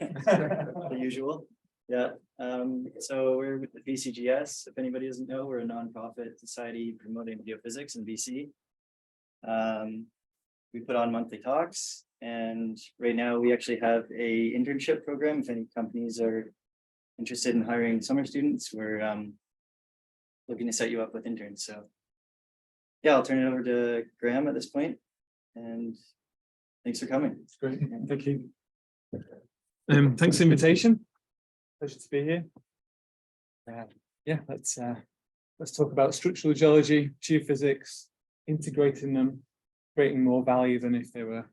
the usual. Yeah. So we're with the BCGS. If anybody doesn't know, we're a nonprofit society promoting geophysics in BC. We put on monthly talks, and right now we actually have a internship program. If any companies are interested in hiring summer students, we're looking to set you up with interns. So yeah, I'll turn it over to Graham at this point, and thanks for coming. Great, thank you. Thanks for the invitation. Pleasure to be here. Yeah, let's talk about structural geology, geophysics, integrating them, creating more value than if they were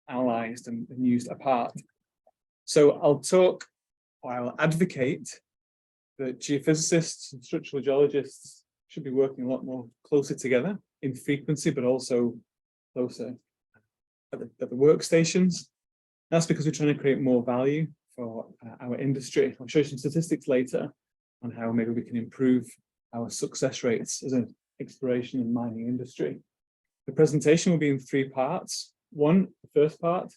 analysed and used apart. So I'll advocate that geophysicists and structural geologists should be working a lot more closer together in frequency, but also closer at the workstations. That's because we're trying to create more value for our industry. I'll show you some statistics later on how maybe we can improve our success rates as an exploration and mining industry. The presentation will be in 3 parts. The first part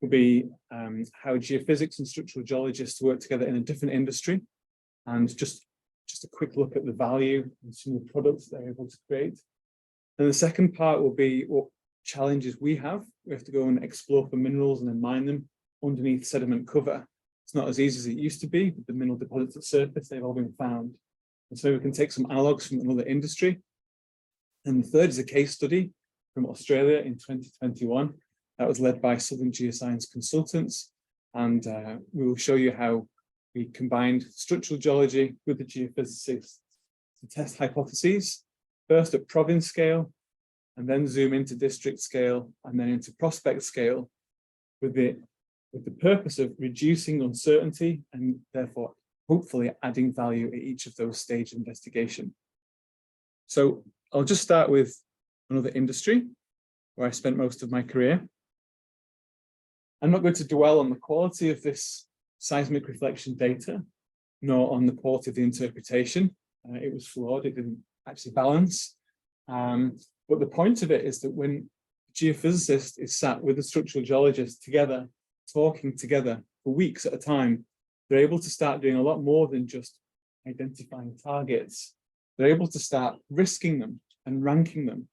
will be how geophysics and structural geologists work together in a different industry, and just a quick look at the value and some of the products they're able to create. And the second part will be what challenges we have. We have to go and explore for minerals and then mine them underneath sediment cover. It's not as easy as it used to be with the mineral deposits at surface. They've all been found. And so we can take some analogues from another industry. And the third is a case study from Australia in 2021 that was led by Southern Geoscience Consultants. And we will show you how we combined structural geology with the geophysicists to test hypotheses, first at province scale, and then zoom into district scale, and then into prospect scale, with the purpose of reducing uncertainty and therefore hopefully adding value at each of those stages of investigation. So I'll just start with another industry where I spent most of my career. I'm not going to dwell on the quality of this seismic reflection data, nor on the quality of the interpretation. It was flawed, it didn't actually balance. But the point of it is that when a geophysicist is sat with a structural geologist together, talking together for weeks at a time, they're able to start doing a lot more than just identifying targets. They're able to start risking them and ranking them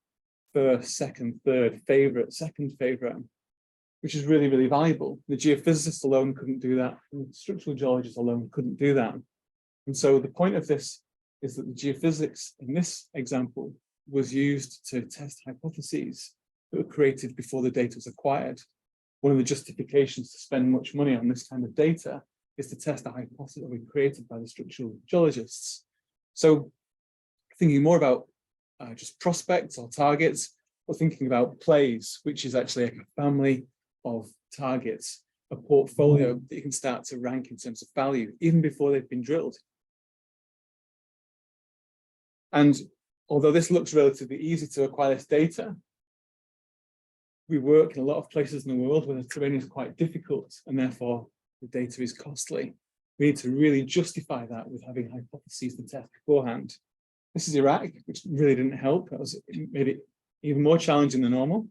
first, second, third, favorite, second favorite, which is really, really valuable. The geophysicist alone couldn't do that, and the structural geologist alone couldn't do that. And so the point of this is that the geophysics in this example was used to test hypotheses that were created before the data was acquired. One of the justifications to spend much money on this kind of data is to test a hypothesis that was created by the structural geologists. So thinking more about just prospects or targets, or thinking about plays, which is actually a family of targets, a portfolio that you can start to rank in terms of value, even before they've been drilled. And although this looks relatively easy to acquire this data, we work in a lot of places in the world where the terrain is quite difficult, and therefore the data is costly. We need to really justify that with having hypotheses to test beforehand. This is Iraq, which really didn't help. It made it even more challenging than normal.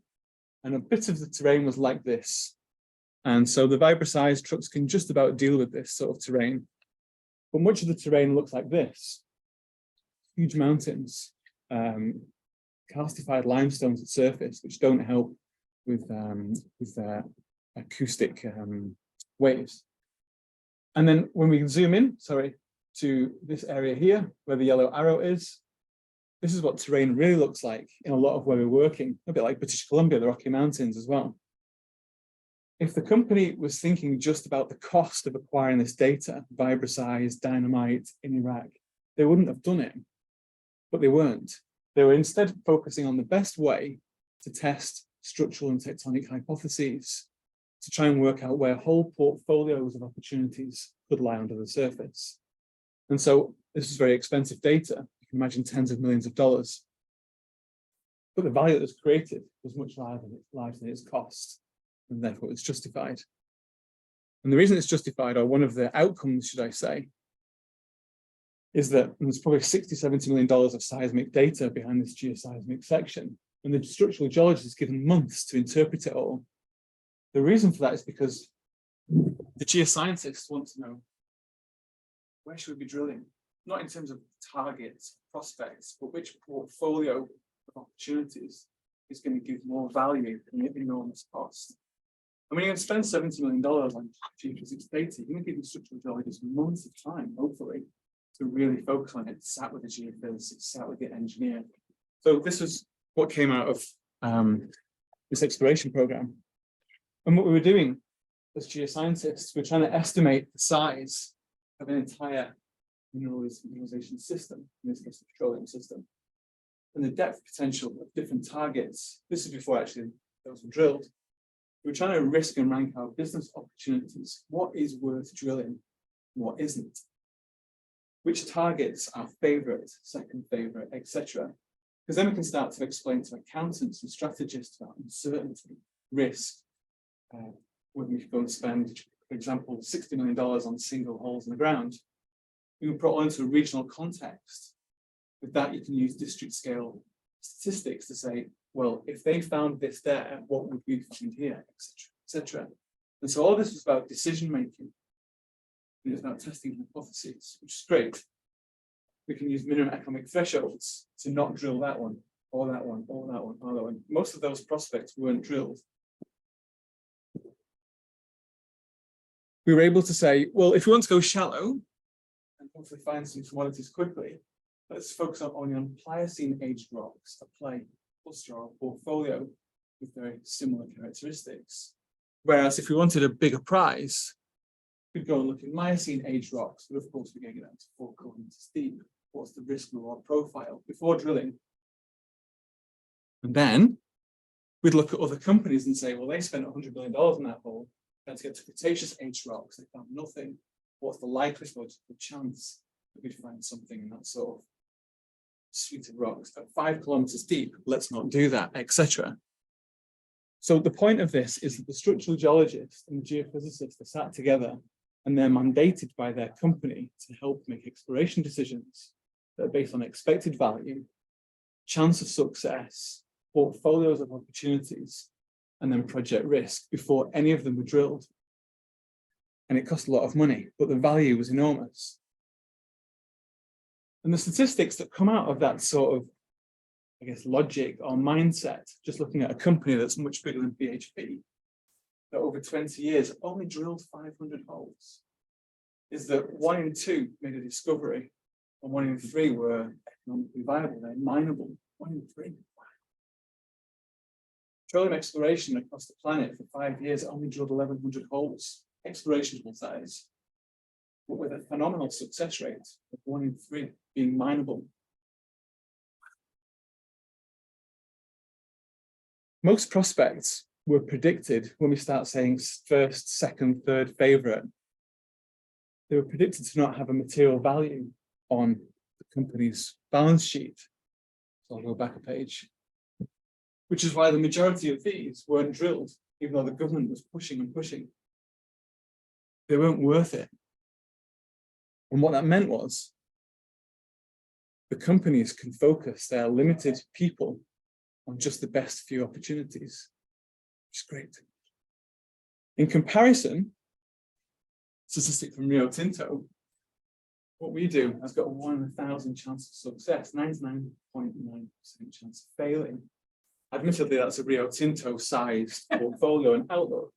And a bit of the terrain was like this. And so the vibra-sized trucks can just about deal with this sort of terrain. But much of the terrain looks like this. Huge mountains, calcified limestones at surface, which don't help with acoustic waves. And then when we zoom in, to this area here, where the yellow arrow is, this is what terrain really looks like in a lot of where we're working, a bit like British Columbia, the Rocky Mountains as well. If the company was thinking just about the cost of acquiring this data, vibra-sized dynamite in Iraq, they wouldn't have done it, but they weren't. They were instead focusing on the best way to test structural and tectonic hypotheses, to try and work out where whole portfolios of opportunities could lie under the surface. And so this is very expensive data. You can imagine tens of millions of dollars. But the value that was created was much larger than its cost, and therefore it's justified. And the reason it's justified, or one of the outcomes, should I say, is that there's probably $60–70 million of seismic data behind this geoseismic section, and the structural geologist is given months to interpret it all. The reason for that is because The geoscientists want to know, where should we be drilling? Not in terms of targets, prospects, but which portfolio of opportunities is going to give more value and at enormous cost. And when you're going to spend $70 million on geophysics data, you're going to give the structural geologists months of time, hopefully, to really focus on it, sat with the geophysicist, sat with the engineer. So this was what came out of this exploration program. And what we were doing as geoscientists, we're trying to estimate the size of an entire mineralization system, in this case, the petroleum system, and the depth potential of different targets. This is before actually those were drilled. We're trying to risk and rank our business opportunities. What is worth drilling? What isn't? Which targets are favorite, second favorite, etc. Because then we can start to explain to accountants and strategists about uncertainty, risk. When we go and spend, for example, $60 million on single holes in the ground, we can put it into a regional context. With that, you can use district scale statistics to say, well, if they found this there, what would we find here, etc., etc. And so all this is about decision making. And it's about testing hypotheses, which is great. We can use minimum economic thresholds to not drill that one, or that one, or that one, or that one. Most of those prospects weren't drilled. We were able to say, well, if we want to go shallow and hopefully find some commodities quickly, let's focus only on Pliocene aged rocks, a play, cluster, or portfolio with very similar characteristics. Whereas if we wanted a bigger prize, we'd go and look at Miocene aged rocks, but of course we're going to get down to 4 kilometers deep. What's the risk reward profile before drilling? And then we'd look at other companies and say, well, they spent $100 million on that hole. Let's get to Cretaceous aged rocks. They found nothing. What's the likelihood, the chance that we'd find something in that sort of suite of rocks at 5 kilometers deep? Let's not do that, etc. So the point of this is that the structural geologists and the geophysicists are sat together and they're mandated by their company to help make exploration decisions that are based on expected value, chance of success, portfolios of opportunities, and then project risk before any of them were drilled. And it cost a lot of money, but the value was enormous. And the statistics that come out of that sort of, I guess, logic or mindset, just looking at a company that's much bigger than BHP, that over 20 years only drilled 500 holes, is that 1 in 2 made a discovery, and 1 in 3 were economically viable, they're mineable. 1 in 3. Petroleum exploration across the planet for 5 years only drilled 1,100 holes, exploration size, but with a phenomenal success rate of 1 in 3 being mineable. Most prospects were predicted when we start saying first, second, third favorite. They were predicted to not have a material value on the company's balance sheet. So I'll go back a page. Which is why the majority of these weren't drilled, even though the government was pushing and pushing. They weren't worth it. And what that meant was the companies can focus their limited people on just the best few opportunities, which is great. In comparison, statistic from Rio Tinto, what we do has got a 1 in 1,000 chance of success, 99.9% chance of failing. Admittedly, that's a Rio Tinto sized portfolio and outlook.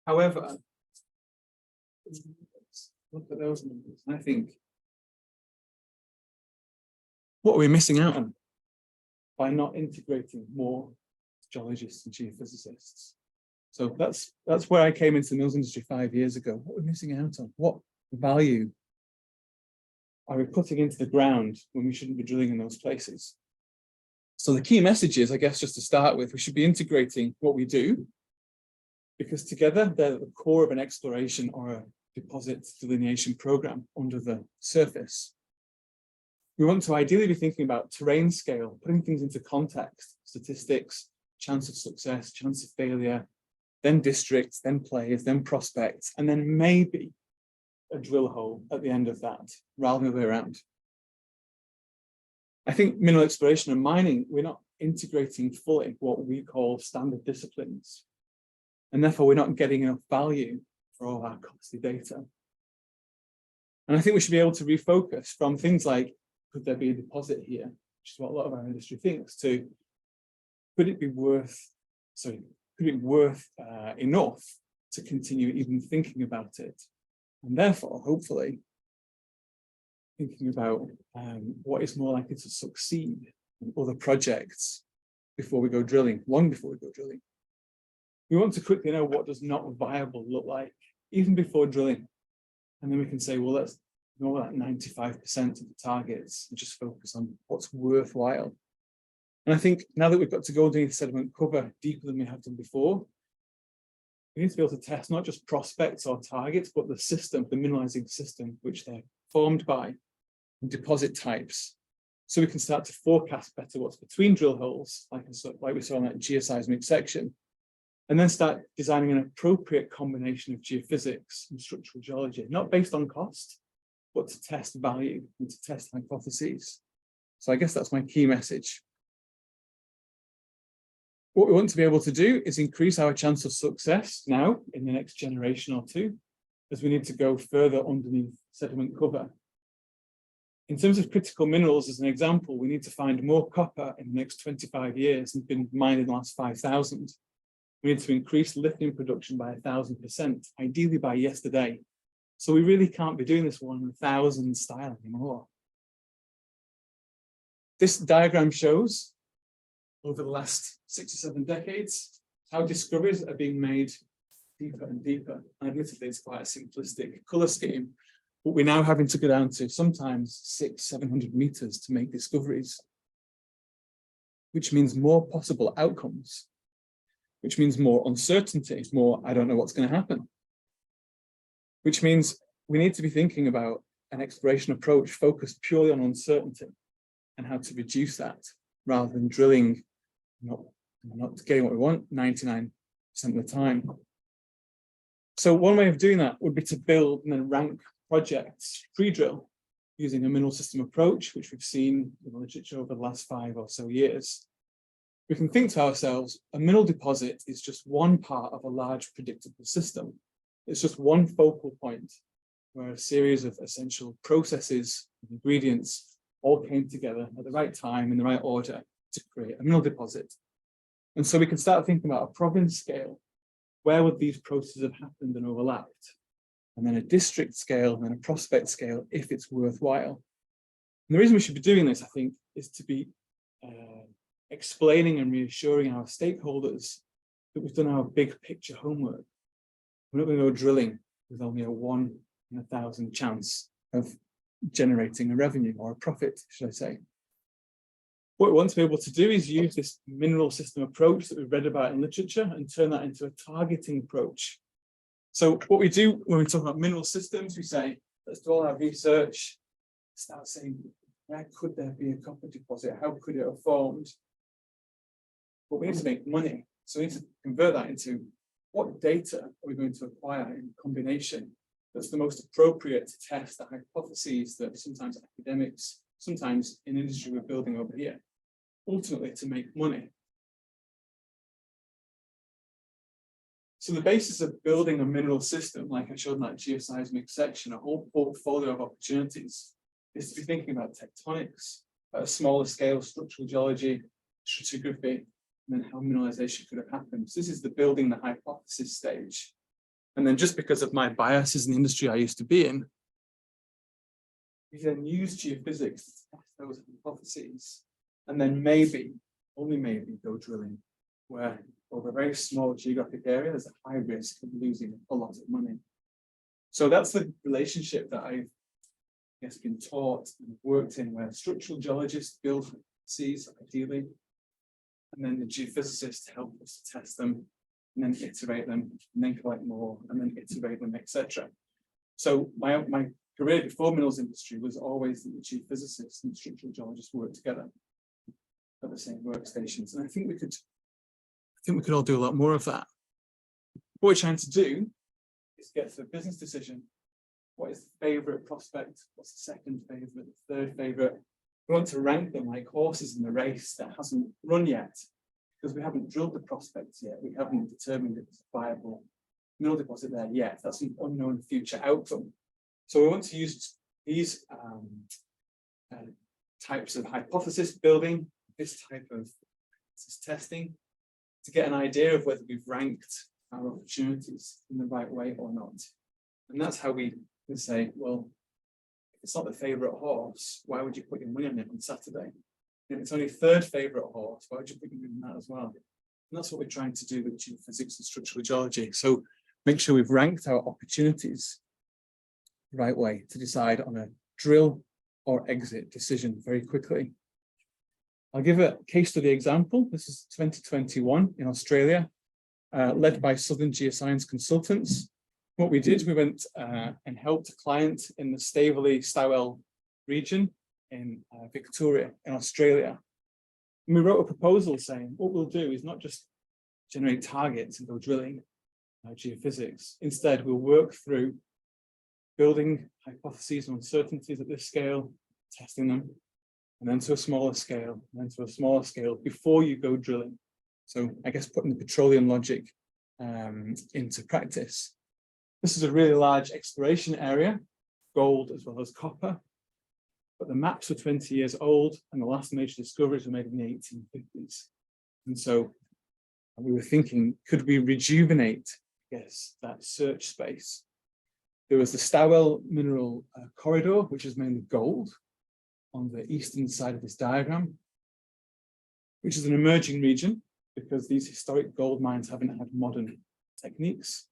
However, look at those numbers. And I think, what are we missing out on by not integrating more geologists and geophysicists? So that's where I came into the mills industry 5 years ago. What are we missing out on? What value are we putting into the ground when we shouldn't be drilling in those places? So the key message is, I guess, just to start with, we should be integrating what we do, because together they're at the core of an exploration or a deposit delineation program under the surface. We want to ideally be thinking about terrain scale, putting things into context, statistics, chance of success, chance of failure, then districts, then players, then prospects, and then maybe a drill hole at the end of that, rather than the other way around. I think mineral exploration and mining, we're not integrating fully what we call standard disciplines. And therefore, we're not getting enough value for all our costly data. And I think we should be able to refocus from things like, could there be a deposit here, which is what a lot of our industry thinks, to could it be worth enough to continue even thinking about it? And therefore, hopefully, thinking about what is more likely to succeed in other projects before we go drilling, long before we go drilling. We want to quickly know what does not viable look like, even before drilling. And then we can say, well, let's ignore that 95% of the targets and just focus on what's worthwhile. And I think now that we've got to go underneath sediment cover deeper than we have done before, we need to be able to test not just prospects or targets, but the system, the mineralizing system, which they're formed by, and deposit types. So we can start to forecast better what's between drill holes, like we saw in that geoseismic section, and then start designing an appropriate combination of geophysics and structural geology, not based on cost, but to test value and to test hypotheses. So I guess that's my key message. What we want to be able to do is increase our chance of success now in the next generation or two, as we need to go further underneath sediment cover. In terms of critical minerals, as an example, we need to find more copper in the next 25 years than been mined in the last 5,000. We need to increase lithium production by 1,000%, ideally by yesterday. So we really can't be doing this 1 in 1,000 style anymore. This diagram shows, over the last 6 or 7 decades, how discoveries are being made deeper and deeper. And admittedly, it's quite a simplistic color scheme, but we're now having to go down to sometimes 600-700 meters to make discoveries, which means more possible outcomes, which means more uncertainty, more, I don't know what's going to happen, which means we need to be thinking about an exploration approach focused purely on uncertainty and how to reduce that rather than drilling, not getting what we want 99% of the time. So one way of doing that would be to build and then rank projects pre-drill using a mineral system approach, which we've seen in the literature over the last 5 or so years. We can think to ourselves, a mineral deposit is just one part of a large predictable system. It's just one focal point where a series of essential processes and ingredients all came together at the right time in the right order to create a mineral deposit. And so we can start thinking about a province scale. Where would these processes have happened and overlapped? And then a district scale and then a prospect scale if it's worthwhile. And the reason we should be doing this, I think, is to be explaining and reassuring our stakeholders that we've done our big picture homework. We're not going to go drilling with only a 1 in 1,000 chance of generating a revenue or a profit, should I say. What we want to be able to do is use this mineral system approach that we've read about in literature and turn that into a targeting approach. So what we do when we talk about mineral systems, we say, let's do all our research, start saying, where could there be a copper deposit? How could it have formed? But we need to make money. So we need to convert that into what data are we going to acquire in combination that's the most appropriate to test the hypotheses that sometimes academics, sometimes in industry we're building over here, ultimately to make money. So the basis of building a mineral system, like I showed in that geoseismic section, a whole portfolio of opportunities, is to be thinking about tectonics, at a smaller scale, structural geology, stratigraphy, and then how mineralization could have happened. So this is the building the hypothesis stage. And then just because of my biases in the industry I used to be in, we then use geophysics to test those hypotheses, and then maybe, only maybe, go drilling, where over a very small geographic area, there's a high risk of losing a lot of money. So that's the relationship that I've been taught and worked in, where structural geologists build hypotheses, ideally, and then the geophysicists help us to test them, and then iterate them, and then collect more, and then iterate them, etc. So my career before minerals industry was always that the geophysicists and structural geologists work together at the same workstations, and I think we could all do a lot more of that. What we're trying to do is get to a business decision. What is the favorite prospect? What's the second favorite? The third favorite? We want to rank them like horses in the race that hasn't run yet, because we haven't drilled the prospects yet. We haven't determined if it's viable mineral deposit there yet. That's an unknown future outcome. So we want to use these types of hypothesis building, this type of testing, to get an idea of whether we've ranked our opportunities in the right way or not. And that's how we can say, well, if it's not the favorite horse, why would you put your money on it on Saturday? If it's only third favorite horse, why would you put your money on that as well? And that's what we're trying to do with geophysics and structural geology. So make sure we've ranked our opportunities the right way to decide on a drill or exit decision very quickly. I'll give a case study example. This is 2021 in Australia, led by Southern Geoscience Consultants. What we did, we went and helped a client in the Staveley-Stowell region in Victoria in Australia. And we wrote a proposal saying, what we'll do is not just generate targets and go drilling geophysics. Instead, we'll work through building hypotheses and uncertainties at this scale, testing them, and then to a smaller scale, and then to a smaller scale before you go drilling. So I guess putting the petroleum logic into practice. This is a really large exploration area, gold as well as copper, but the maps were 20 years old and the last major discoveries were made in the 1850s. And so we were thinking, could we rejuvenate, I guess, that search space? There was the Stowell mineral corridor, which is mainly gold, on the eastern side of this diagram, which is an emerging region because these historic gold mines haven't had modern techniques.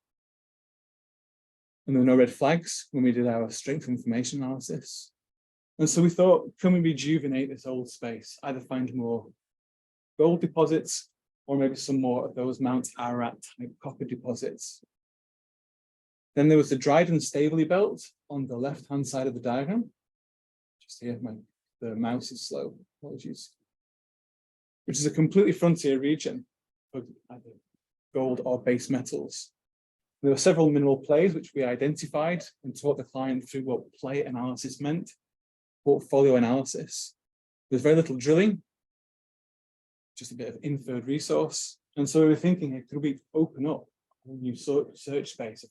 And there were no red flags when we did our strength information analysis. And so we thought, can we rejuvenate this old space, either find more gold deposits or maybe some more of those Mount Ararat type copper deposits. Then there was the Dryden-Staveley belt on the left-hand side of the diagram. Just here, the mouse is slow, apologies. Which is a completely frontier region for either gold or base metals. There were several mineral plays which we identified and taught the client through what play analysis meant, portfolio analysis. There's very little drilling, just a bit of inferred resource. And so we were thinking, hey, could we open up a new search space of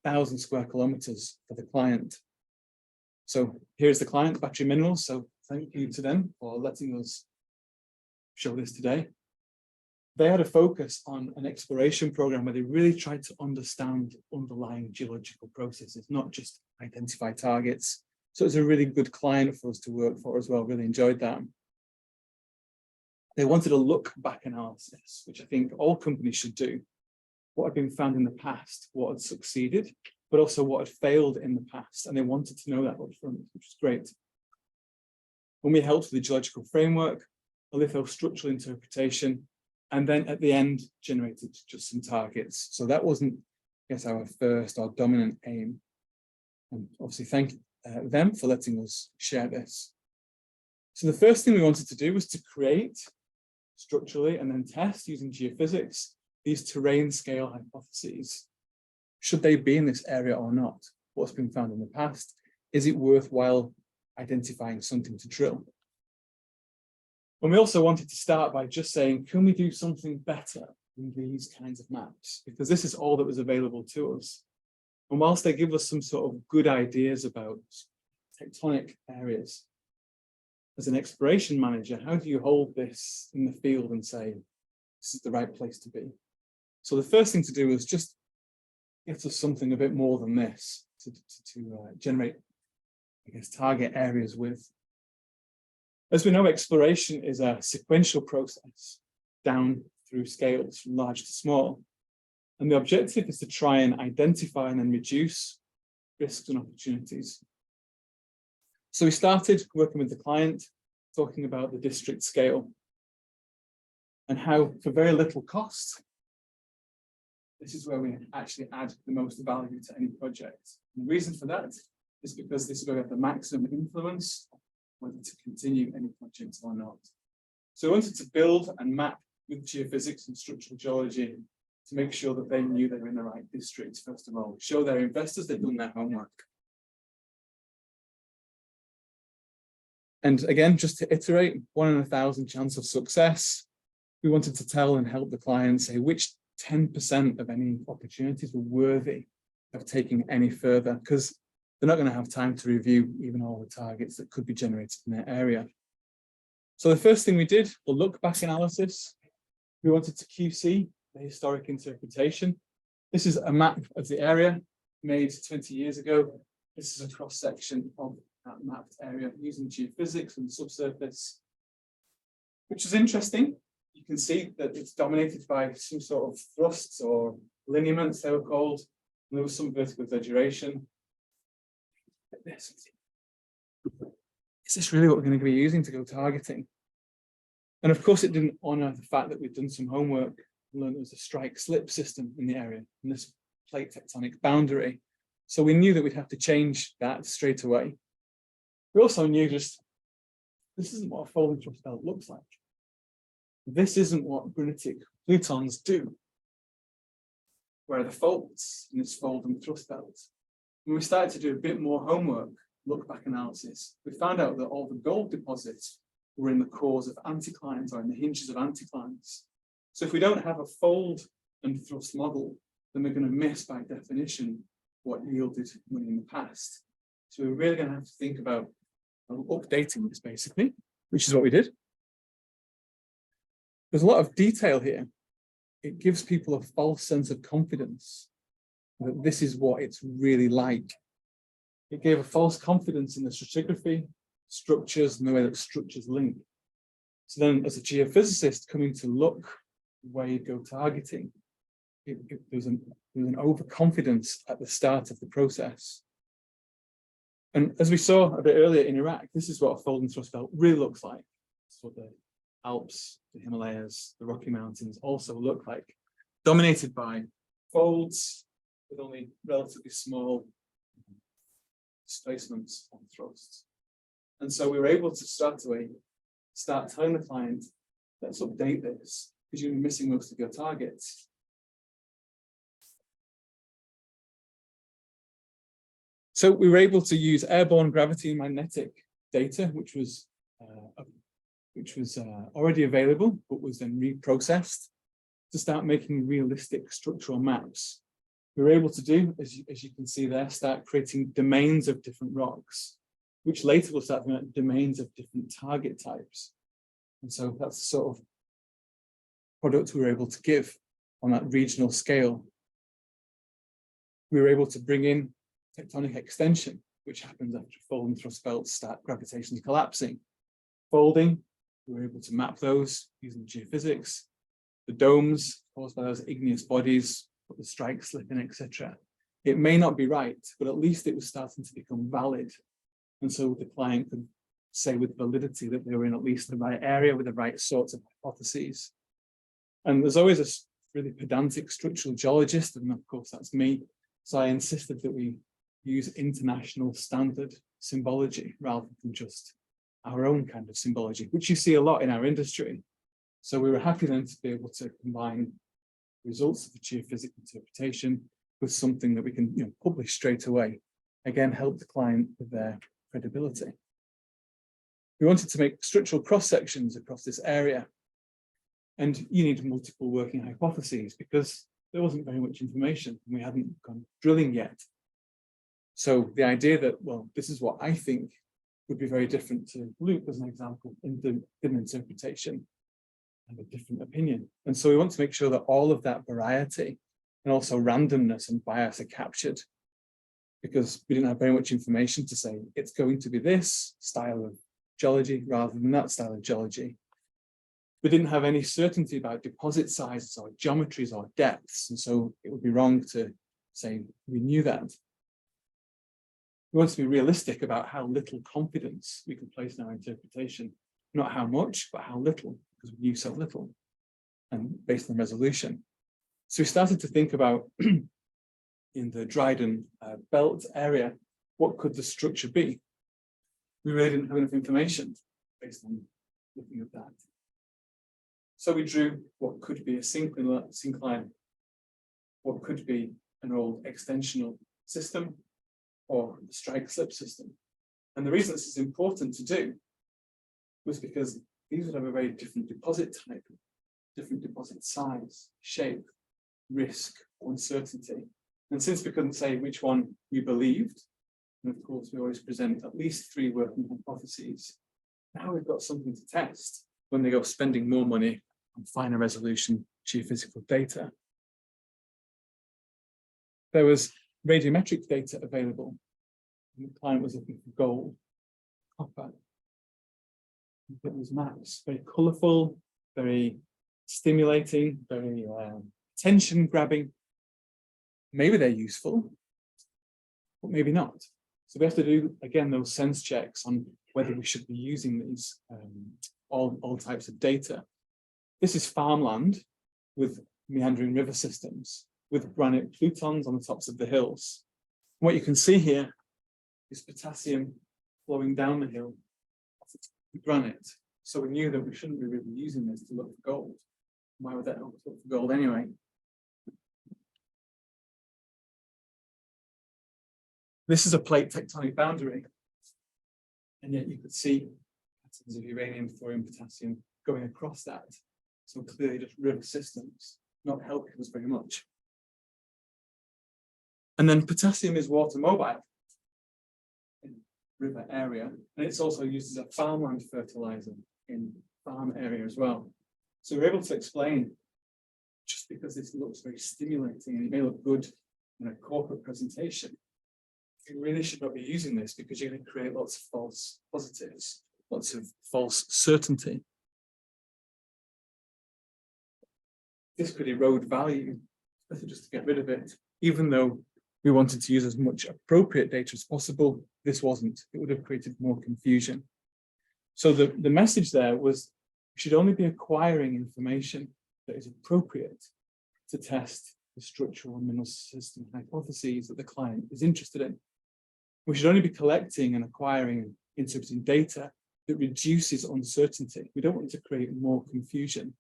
1,000 square kilometers for the client? So here's the client, Battery Minerals. So thank you to them for letting us show this today. They had a focus on an exploration program where they really tried to understand underlying geological processes, not just identify targets. So it's a really good client for us to work for as well. Really enjoyed that. They wanted a look back analysis, which I think all companies should do. What had been found in the past, what had succeeded, but also what had failed in the past. And they wanted to know that up front, which is great. When we helped with the geological framework, a lithostructural interpretation, and then at the end generated just some targets. So that wasn't, I guess, our first or dominant aim. And obviously thank them for letting us share this. So the first thing we wanted to do was to create structurally and then test using geophysics these terrain scale hypotheses. Should they be in this area or not? What's been found in the past? Is it worthwhile identifying something to drill? And we also wanted to start by just saying, can we do something better than these kinds of maps? Because this is all that was available to us. And whilst they give us some sort of good ideas about tectonic areas, as an exploration manager, how do you hold this in the field and say, this is the right place to be? So the first thing to do was just get us something a bit more than this to generate, I guess, target areas with. As we know, exploration is a sequential process down through scales from large to small. And the objective is to try and identify and then reduce risks and opportunities. So we started working with the client, talking about the district scale and how for very little cost, this is where we actually add the most value to any project. And the reason for that is because this is where we have the maximum influence whether to continue any project or not. So we wanted to build and map with geophysics and structural geology to make sure that they knew they were in the right district, first of all, show their investors they've done their homework. And again, just to iterate, 1 in 1,000 chance of success. We wanted to tell and help the client say which 10% of any opportunities were worthy of taking any further, because they're not going to have time to review even all the targets that could be generated in their area. So the first thing we did, the look back analysis. We wanted to QC the historic interpretation. This is a map of the area made 20 years ago. This is a cross section of that mapped area using geophysics and subsurface, which is interesting. You can see that it's dominated by some sort of thrusts or lineaments, they were called, and there was some vertical exaggeration. Is this really what we're going to be using to go targeting? And of course, it didn't honor the fact that we'd done some homework and learned there was a strike slip system in the area and this plate tectonic boundary. So we knew that we'd have to change that straight away. We also knew this isn't what a folding thrust belt looks like. This isn't what granitic plutons do. Where are the faults in this fold and thrust belt? When we started to do a bit more homework, look back analysis, we found out that all the gold deposits were in the cores of anticlines or in the hinges of anticlines. So if we don't have a fold and thrust model, then we're going to miss by definition what yielded money in the past. So we're really going to have to think about updating this basically, which is what we did. There's a lot of detail here. It gives people a false sense of confidence that this is what it's really like. It gave a false confidence in the stratigraphy, structures, and the way that structures link. So then as a geophysicist coming to look where you go targeting, there's an overconfidence at the start of the process. And as we saw a bit earlier in Iraq, this is what a fold and thrust belt really looks like. This is what the Alps, the Himalayas, the Rocky Mountains also look like, dominated by folds with only relatively small displacements on thrusts. And so we were able to start telling the client, let's update this, because you're missing most of your targets. So we were able to use airborne gravity and magnetic data, which was already available, but was then reprocessed to start making realistic structural maps. We were able to do, as you can see there, start creating domains of different rocks, which later will start doing domains of different target types. And so that's the sort of product we were able to give on that regional scale. We were able to bring in tectonic extension, which happens after folding thrust belts start gravitationally collapsing. Folding, we were able to map those using geophysics. The domes caused by those igneous bodies, put the strike slip in, etc. It may not be right, but at least it was starting to become valid. And so the client could say with validity that they were in at least the right area with the right sorts of hypotheses. And there's always a really pedantic structural geologist, and of course that's me. So I insisted that we use international standard symbology rather than just our own kind of symbology, which you see a lot in our industry. So we were happy then to be able to combine results of the geophysical interpretation with something that we can publish straight away. Again, help the client with their credibility. We wanted to make structural cross sections across this area. And you need multiple working hypotheses because there wasn't very much information and we hadn't gone drilling yet. So the idea that, well, this is what I think would be very different to Luke as an example in the interpretation and a different opinion. And so we want to make sure that all of that variety and also randomness and bias are captured because we didn't have very much information to say it's going to be this style of geology rather than that style of geology. We didn't have any certainty about deposit sizes or geometries or depths. And so it would be wrong to say we knew that. We want to be realistic about how little confidence we can place in our interpretation, not how much, but how little, because we knew so little, and based on resolution. So we started to think about, in the Dryden belt area, what could the structure be? We really didn't have enough information based on looking at that. So we drew what could be a syncline, what could be an old extensional system, or a strike slip system. And the reason this is important to do was because these would have a very different deposit type, different deposit size, shape, risk, uncertainty. And since we couldn't say which one we believed, and of course we always present at least 3 working hypotheses, now we've got something to test when they go spending more money on finer resolution geophysical data. There was radiometric data available, and the client was looking for gold, copper. It was maps, very colourful, very stimulating, very attention grabbing. Maybe they're useful, but maybe not. So we have to do, again, those sense checks on whether we should be using these all types of data. This is farmland with meandering river systems, with granite plutons on the tops of the hills. What you can see here is potassium flowing down the hill off the granite. So we knew that we shouldn't be really using this to look for gold. Why would that look for gold anyway? This is a plate tectonic boundary. And yet you could see patterns of uranium, thorium, potassium going across that. So clearly just river systems, not helping us very much. And then potassium is water mobile in river area, and it's also used as a farmland fertilizer in farm area as well. So we're able to explain, just because this looks very stimulating and it may look good in a corporate presentation, you really should not be using this because you're going to create lots of false positives, lots of false certainty. This could erode value, better just to get rid of it, even though we wanted to use as much appropriate data as possible. This wasn't. It would have created more confusion. So the message there was we should only be acquiring information that is appropriate to test the structural and mineral system hypotheses that the client is interested in. We should only be collecting and acquiring and interpreting data that reduces uncertainty. We don't want to create more confusion.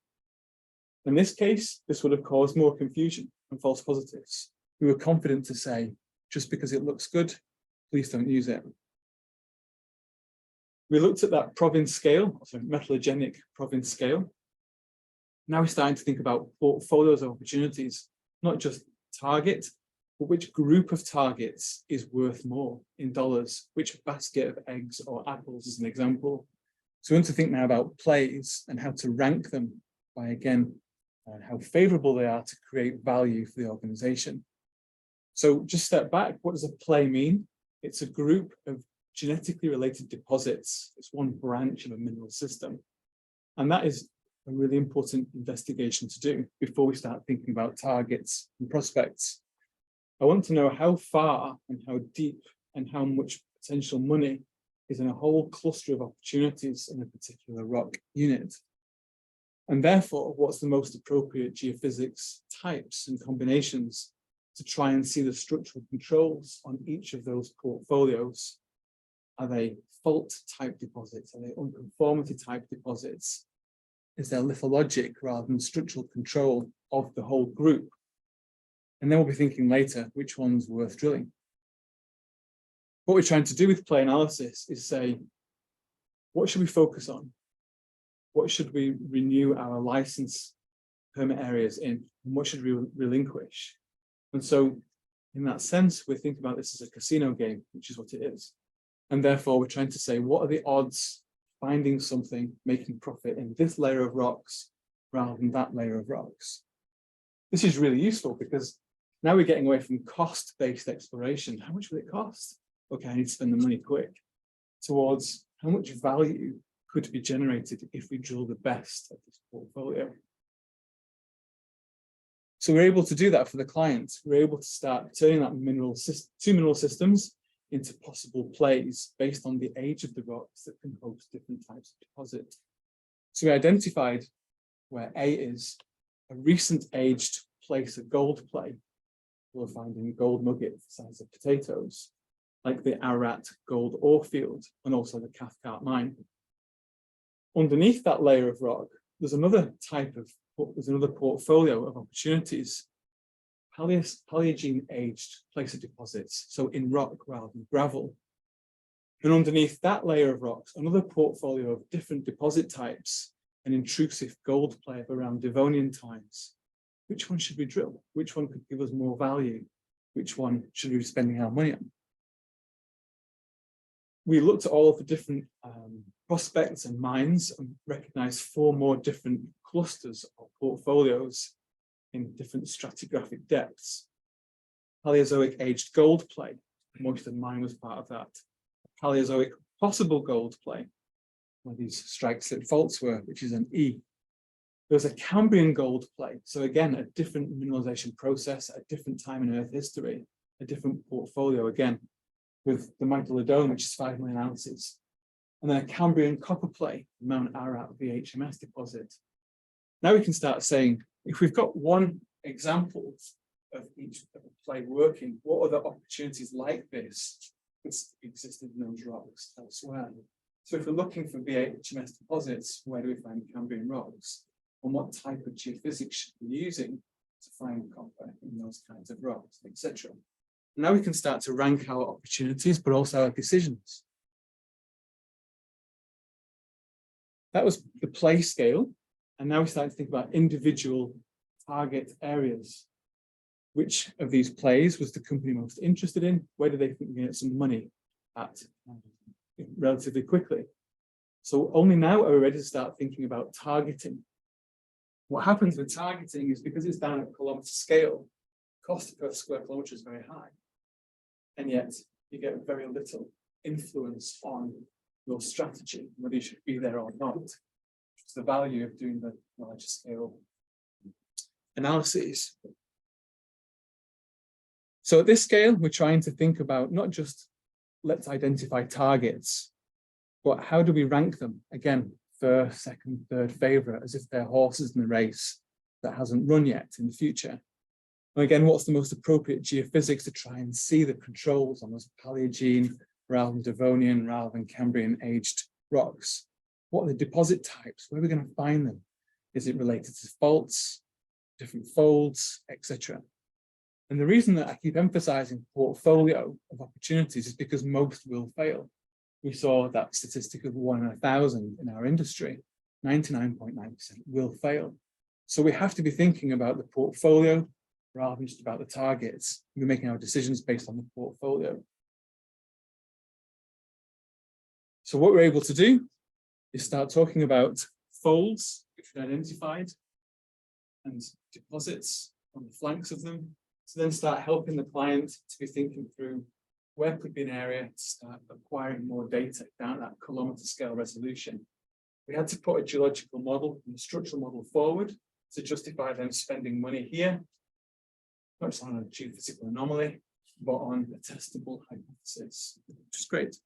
In this case, this would have caused more confusion and false positives. We were confident to say, just because it looks good, please don't use it. We looked at that province scale, sorry, metallogenic province scale. Now we're starting to think about portfolios of opportunities, not just target, but which group of targets is worth more in dollars, which basket of eggs or apples as an example. So we want to think now about plays and how to rank them by, again, how favorable they are to create value for the organization. So just step back, what does a play mean? It's a group of genetically related deposits. It's one branch of a mineral system. And that is a really important investigation to do before we start thinking about targets and prospects. I want to know how far and how deep and how much potential money is in a whole cluster of opportunities in a particular rock unit. And therefore, what's the most appropriate geophysics types and combinations to try and see the structural controls on each of those portfolios? Are they fault type deposits? Are they unconformity type deposits? Is there lithologic rather than structural control of the whole group? And then we'll be thinking later which one's worth drilling. What we're trying to do with play analysis is say, what should we focus on? What should we renew our license permit areas in? And what should we relinquish? And so in that sense, we're thinking about this as a casino game, which is what it is. And therefore, we're trying to say, what are the odds finding something, making profit in this layer of rocks rather than that layer of rocks? This is really useful because now we're getting away from cost-based exploration. How much will it cost? Okay, I need to spend the money quick. Towards how much value could be generated if we drill the best of this portfolio. So we're able to do that for the client. We're able to start turning that two mineral systems into possible plays based on the age of the rocks that can host different types of deposit. So we identified where A is a recent aged place, a gold play. We're finding gold nuggets the size of potatoes, like the Ararat gold ore field and also the Cathcart mine. Underneath that layer of rock, there's another portfolio of opportunities, Paleogene aged placer deposits, so in rock rather than gravel. And underneath that layer of rocks, another portfolio of different deposit types, an intrusive gold play of around Devonian times. which one should we drill? Which one could give us more value? Which one should we be spending our money on? We looked at all of the different prospects and mines and recognized 4 more different clusters or portfolios in different stratigraphic depths. Paleozoic aged gold play, Moyston Mine was part of that. Paleozoic possible gold play, where these strike-slip faults were, which is an E. There's a Cambrian gold play, so again, a different mineralization process at a different time in Earth history, a different portfolio again, with the Magdalene, which is 5 million ounces. And then a Cambrian copper play, Mount Ararat VHMS deposit. Now we can start saying, if we've got one example of each play working, what other opportunities like this existed in those rocks elsewhere? So if we're looking for VHMS deposits, where do we find Cambrian rocks? And what type of geophysics should we be using to find copper in those kinds of rocks, etc. Now we can start to rank our opportunities, but also our decisions. That was the play scale. And now we start to think about individual target areas. Which of these plays was the company most interested in? Where do they think we can get some money at relatively quickly? So only now are we ready to start thinking about targeting. What happens with targeting is because it's down at kilometre scale, cost per square kilometre is very high. And yet you get very little influence on your strategy, whether you should be there or not. It's the value of doing the larger scale analyses. So at this scale, we're trying to think about not just let's identify targets, but how do we rank them? Again, first, second, third favorite, as if they're horses in the race that hasn't run yet in the future. And again, what's the most appropriate geophysics to try and see the controls on those Paleogene rather than Devonian, rather than Cambrian aged rocks? What are the deposit types? Where are we going to find them? Is it related to faults, different folds, etc.? And the reason that I keep emphasizing portfolio of opportunities is because most will fail. We saw that statistic of 1 in 1,000 in our industry, 99.9% will fail. So we have to be thinking about the portfolio rather than just about the targets. We're making our decisions based on the portfolio. So what we're able to do is start talking about folds, which we identified, and deposits on the flanks of them. So then start helping the client to be thinking through where could be an area to start acquiring more data down at that kilometre scale resolution. We had to put a geological model and a structural model forward to justify them spending money here, not just on a geophysical anomaly, but on a testable hypothesis, which is great.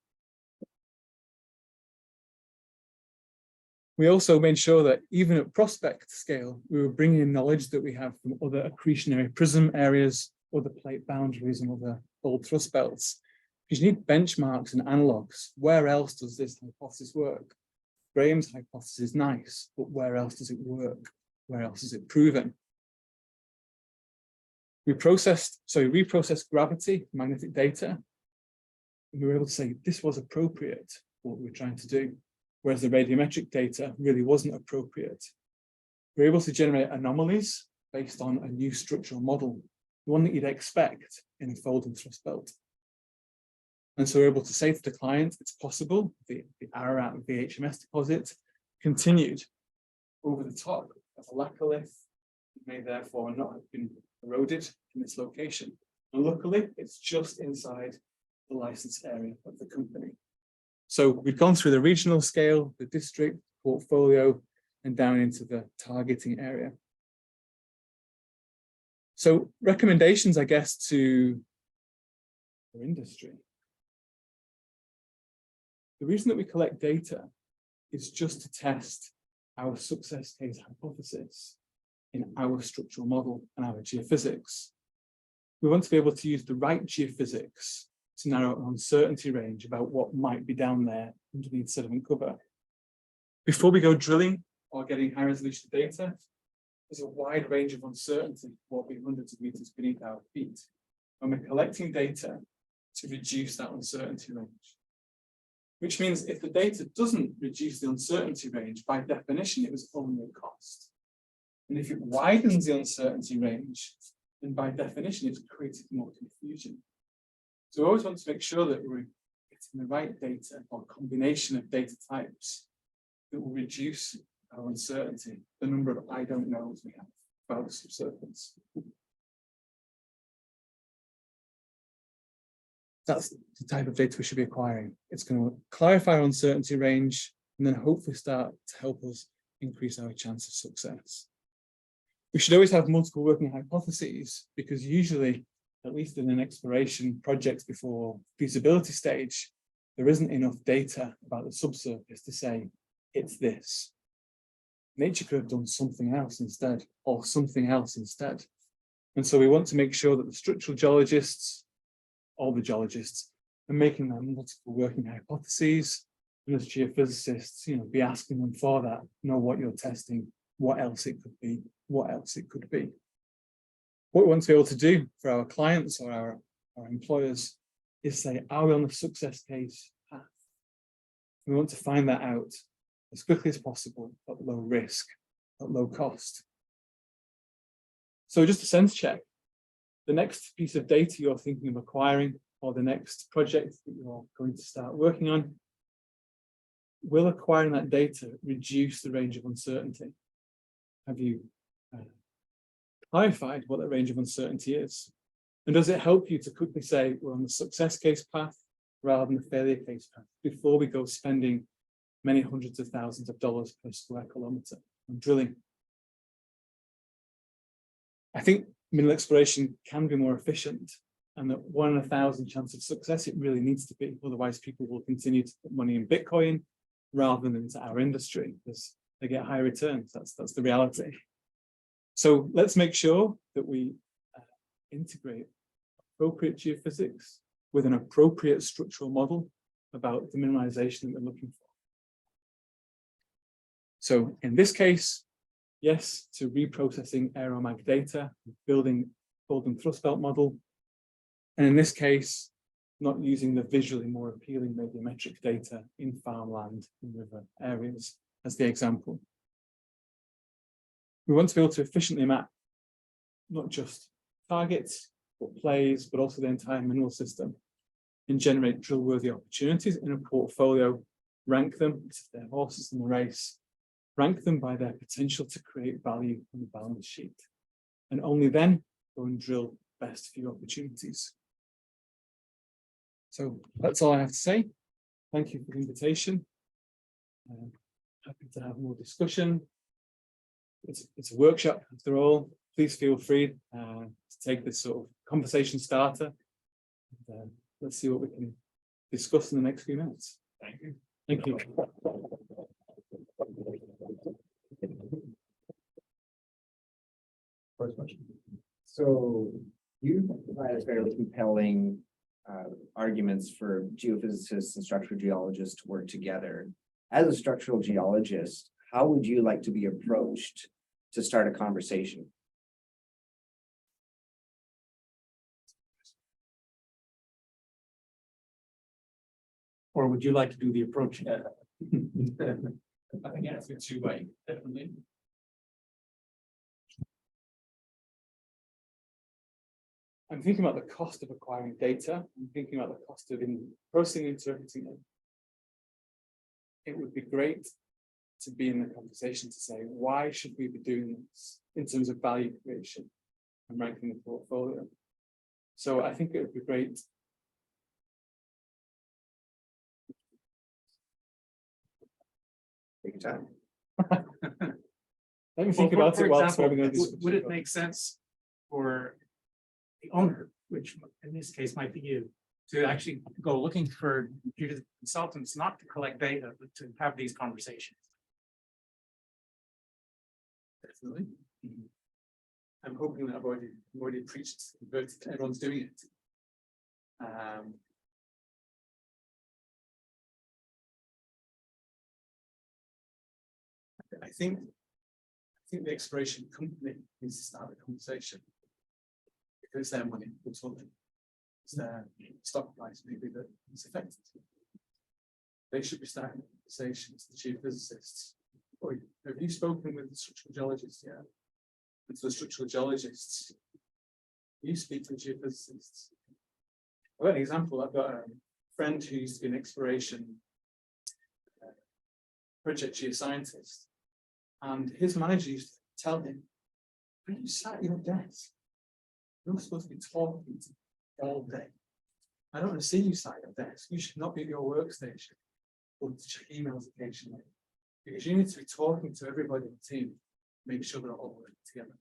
We also made sure that even at prospect scale, we were bringing in knowledge that we have from other accretionary prism areas, other plate boundaries and other fold thrust belts. Because you need benchmarks and analogs. Where else does this hypothesis work? Graham's hypothesis is nice, but where else does it work? Where else is it proven? We reprocessed gravity, magnetic data, and we were able to say this was appropriate for what we were trying to do, whereas the radiometric data really wasn't appropriate. We were able to generate anomalies based on a new structural model, the one that you'd expect in a fold and thrust belt. And so we're able to say to the client, it's possible the Ararat VHMS deposit continued over the top of a laccolith. It may therefore not have been eroded in this location. And luckily, it's just inside the licensed area of the company. So we've gone through the regional scale, the district, portfolio, and down into the targeting area. So recommendations, I guess, to our industry. The reason that we collect data is just to test our success case hypothesis in our structural model and our geophysics. We want to be able to use the right geophysics to narrow an uncertainty range about what might be down there underneath sediment cover. Before we go drilling or getting high resolution data, there's a wide range of uncertainty what will be hundreds of meters beneath our feet. And we're collecting data to reduce that uncertainty range. Which means if the data doesn't reduce the uncertainty range, by definition, it was only a cost. And if it widens the uncertainty range, then by definition, it's created more confusion. So we always want to make sure that we're getting the right data or combination of data types that will reduce our uncertainty, the number of I don't knows we have about the subsurface. That's the type of data we should be acquiring. It's going to clarify our uncertainty range and then hopefully start to help us increase our chance of success. We should always have multiple working hypotheses because usually, at least in an exploration project before feasibility stage, there isn't enough data about the subsurface to say it's this. Nature could have done something else instead, or something else instead. And so we want to make sure that the structural geologists, all the geologists, are making their multiple working hypotheses. And as geophysicists, be asking them for that, know what you're testing, what else it could be, what else it could be. What we want to be able to do for our clients or our employers is say, are we on the success case path? We want to find that out as quickly as possible at low risk, at low cost. So just a sense check. The next piece of data you're thinking of acquiring or the next project that you're going to start working on, will acquiring that data reduce the range of uncertainty? Have you clarified what that range of uncertainty is? And does it help you to quickly say we're on the success case path rather than the failure case path before we go spending many hundreds of thousands of dollars per square kilometre on drilling? I think mineral exploration can be more efficient, and that 1 in 1,000 chance of success it really needs to be. Otherwise, people will continue to put money in Bitcoin rather than into our industry because they get higher returns. That's the reality. So let's make sure that we integrate appropriate geophysics with an appropriate structural model about the mineralization that we're looking for. So in this case, yes, to reprocessing aeromag data, building golden thrust belt model. And in this case, not using the visually more appealing radiometric data in farmland in river areas as the example. We want to be able to efficiently map not just targets, but plays, but also the entire mineral system and generate drill-worthy opportunities in a portfolio, rank them, as they're horses in the race, rank them by their potential to create value on the balance sheet. And only then go and drill best few opportunities. So that's all I have to say. Thank you for the invitation. Happy to have more discussion. It's a workshop after all. Please feel free to take this sort of conversation starter. And, let's see what we can discuss in the next few minutes. Thank you. Thank you. First question. So you provide fairly compelling arguments for geophysicists and structural geologists to work together. As a structural geologist, how would you like to be approached to start a conversation? Or would you like to do the approach? I think that's a two-way, definitely. I'm thinking about the cost of acquiring data. I'm thinking about the cost of processing and interpreting it. It would be great to be in the conversation to say, why should we be doing this in terms of value creation and ranking the portfolio? So I think it would be great. Take your time. Let me think about it. For example, would it make sense for the owner, which in this case might be you, to actually go looking for consultants, not to collect data, but to have these conversations? Definitely. I'm hoping that I've already preached, but everyone's doing it. I think the exploration company needs to start a conversation because it's their money ultimately. It's their stock price maybe that is affected. They should be starting conversations, the geophysicists. Have you spoken with the structural geologists yet? and to the structural geologists, you speak to the geophysicists. I've got an example. I've got a friend who used to be an exploration project geoscientist, and his manager used to tell him, when you sat at your desk, you're supposed to be talking all day. I don't want to see you sat at your desk. You should not be at your workstation or to check emails occasionally, because you need to be talking to everybody in the team, make sure they're all working together.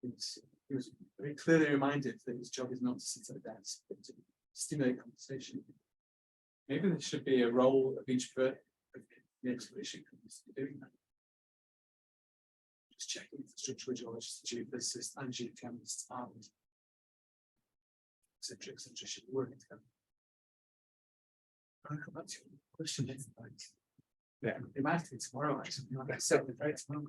He was very clearly reminded that his job is not to sit at a desk, but to stimulate conversation. Maybe there should be a role of each person of the exploration companies to be doing that. Just checking if the structural geologists, geophysicists, and geochemists and etc. should be working together. I'll come back to your question later. Yeah, it might be tomorrow, actually. Like I said, tomorrow.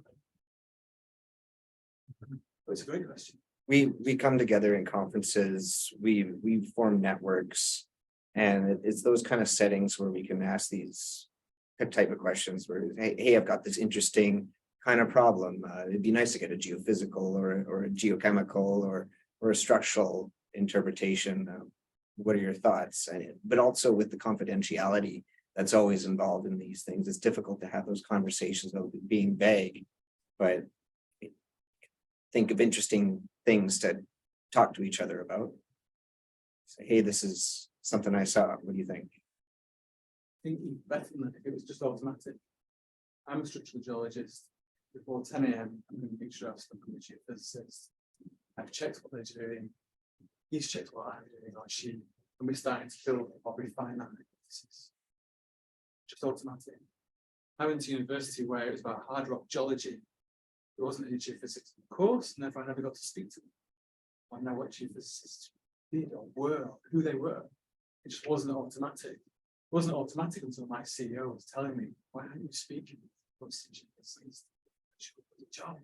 But it's a great question. We come together in conferences, we form networks, and it's those kind of settings where we can ask these type of questions where, hey, I've got this interesting kind of problem. It'd be nice to get a geophysical or a geochemical or a structural interpretation. What are your thoughts? But also with the confidentiality that's always involved in these things, it's difficult to have those conversations without being vague, but think of interesting things to talk to each other about. Say, hey, this is something I saw. What do you think? I think better than that if it was just automatic. I'm a structural geologist. Before 10 a.m, I'm going to make sure I've spoken with a geophysicist. I've checked what they're doing. He's checked what I'm doing, or she, and we're starting to build or refine that hypothesis. Just automatic. I went to university where it was about hard rock geology. There wasn't any geophysics course, and therefore I never got to speak to them. I know what geophysicists did or were, or who they were. It just wasn't automatic. It wasn't automatic until my CEO was telling me, why aren't you speaking? What's the geophysicists? Job.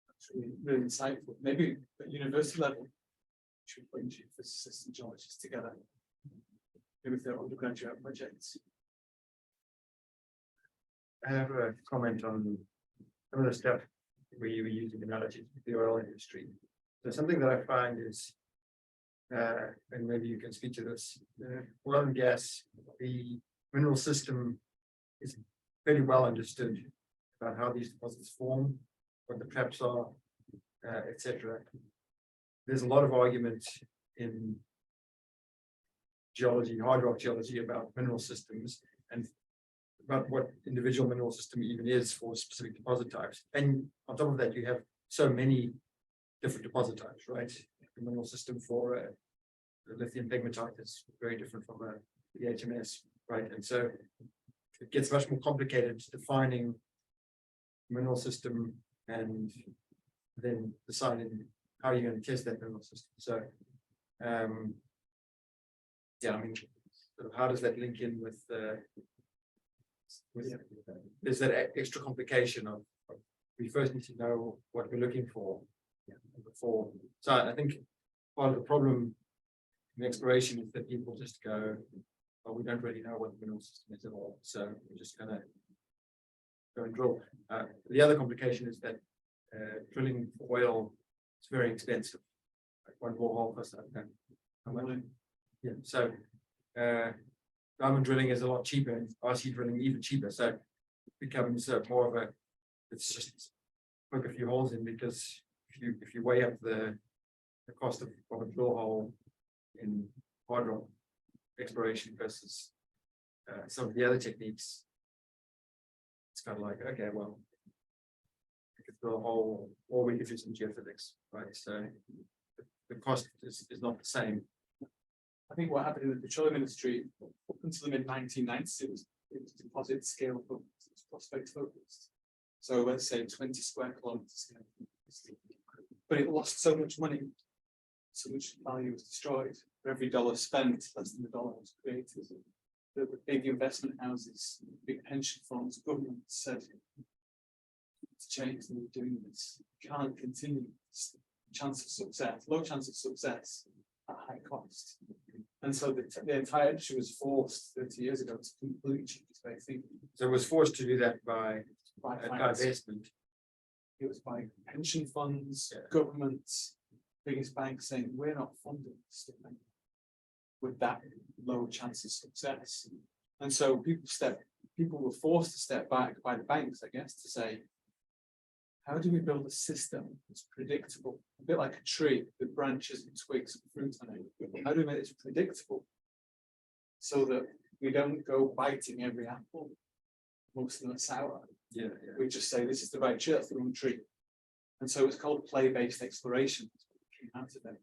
That's really insightful. Maybe at university level, should bring geophysicists and geologists together. Maybe if they're undergraduate projects. I have a comment on some of the stuff where you were using analogies with the oil industry. So something that I find is, and maybe you can speak to this, oil and gas, the mineral system is very well understood about how these deposits form, what the traps are, etc. There's a lot of argument in geology, hard rock geology, about mineral systems and about what individual mineral system even is for specific deposit types. And on top of that, you have so many different deposit types, right? The mineral system for the lithium pegmatite is very different from the HMS, right? And so it gets much more complicated defining mineral system and then deciding how you're going to test that mineral system. So yeah, I mean, sort of how does that link in with there's that extra complication of we first need to know what we're looking for before. So I think part of the problem in exploration is that people just go, well, we don't really know what the mineral system is at all, so we're just gonna go and drill. The other complication is that drilling for oil is very expensive. Like one borehole costs, how much? Yeah, so diamond drilling is a lot cheaper, and RC drilling even cheaper. So it becomes more of a, it's just poke a few holes in, because if you weigh up the cost of a drill hole in hard rock exploration versus some of the other techniques, it's kind of like, okay, well, we could drill a hole, or we could do some geophysics, right? So the cost is not the same. I think what happened in the petroleum industry up until the mid-1990s, it was deposit scale focused, it was prospect focused. So let's say 20 square kilometers, but it lost so much money, so much value was destroyed. For every dollar spent, less than a dollar was created. The big investment houses, big pension funds, government said to change the way of doing this. You can't continue. Chance of success, low chance of success at high cost. And so the entire industry was forced 30 years ago to completely change its way of thinking. So it was forced to do that by By finance. divestment. It was by pension funds, governments, biggest banks saying, we're not funding this thing with that low chance of success. And so people were forced to step back by the banks, I guess, to say, how do we build a system that's predictable? A bit like a tree with branches and twigs and fruit on it. How do we make this predictable so that we don't go biting every apple? Most of them are sour. Yeah. We just say this is the right tree, that's the wrong tree. And so it's called play-based exploration. Came out of it.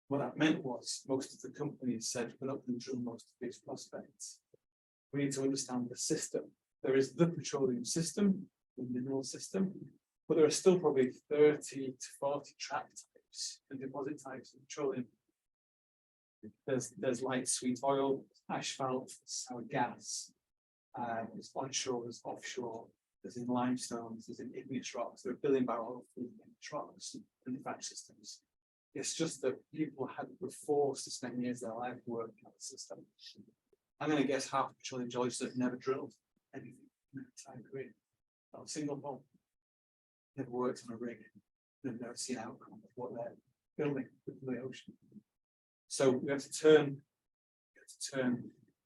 What that meant was most of the companies said, we're not going to drill most of these prospects. We need to understand the system. There is the petroleum system, the mineral system, but there are still probably 30 to 40 trap types and deposit types of petroleum. There's light sweet oil, asphalt, sour gas, there's onshore, there's offshore, there's in limestones, there's in igneous rocks, there are billion barrel rocks and the fact systems. It's just that people were forced to spend years of their life working on the system. I'm going to guess half petroleum geologists have never drilled anything in their entire career. Not a single hole. Never worked on a rig. They've never seen outcome of what they're building with the ocean. So we have to turn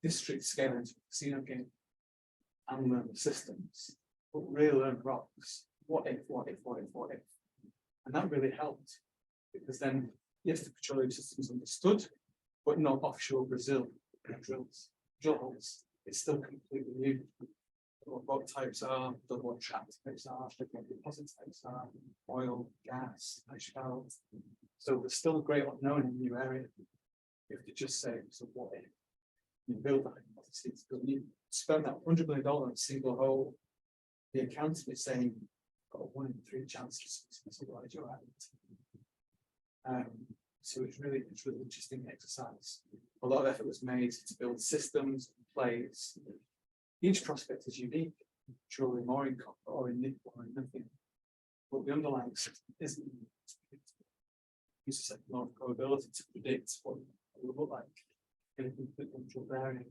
district scale into a casino game and learn the systems, but really learn rocks. What if? And that really helped because then, yes, the petroleum system is understood, but not offshore Brazil drill holes. It's still completely new. What rock types are, what trap types are, what deposit types are, oil, gas, asphalt. So there's still a great unknown in a new area. You have to just say, so what if? You build that hypothesis, because you spend that $100 million on a single hole. The accountant is saying, got a 1 in 3 chance of success, otherwise you're out. So it's really interesting exercise. A lot of effort was made to build systems, plays. Each prospect is unique, truly more in copper or in nickel or in nothing. But the underlying system isn't. Uses a lot of probability to predict what it will look like in a complete control area.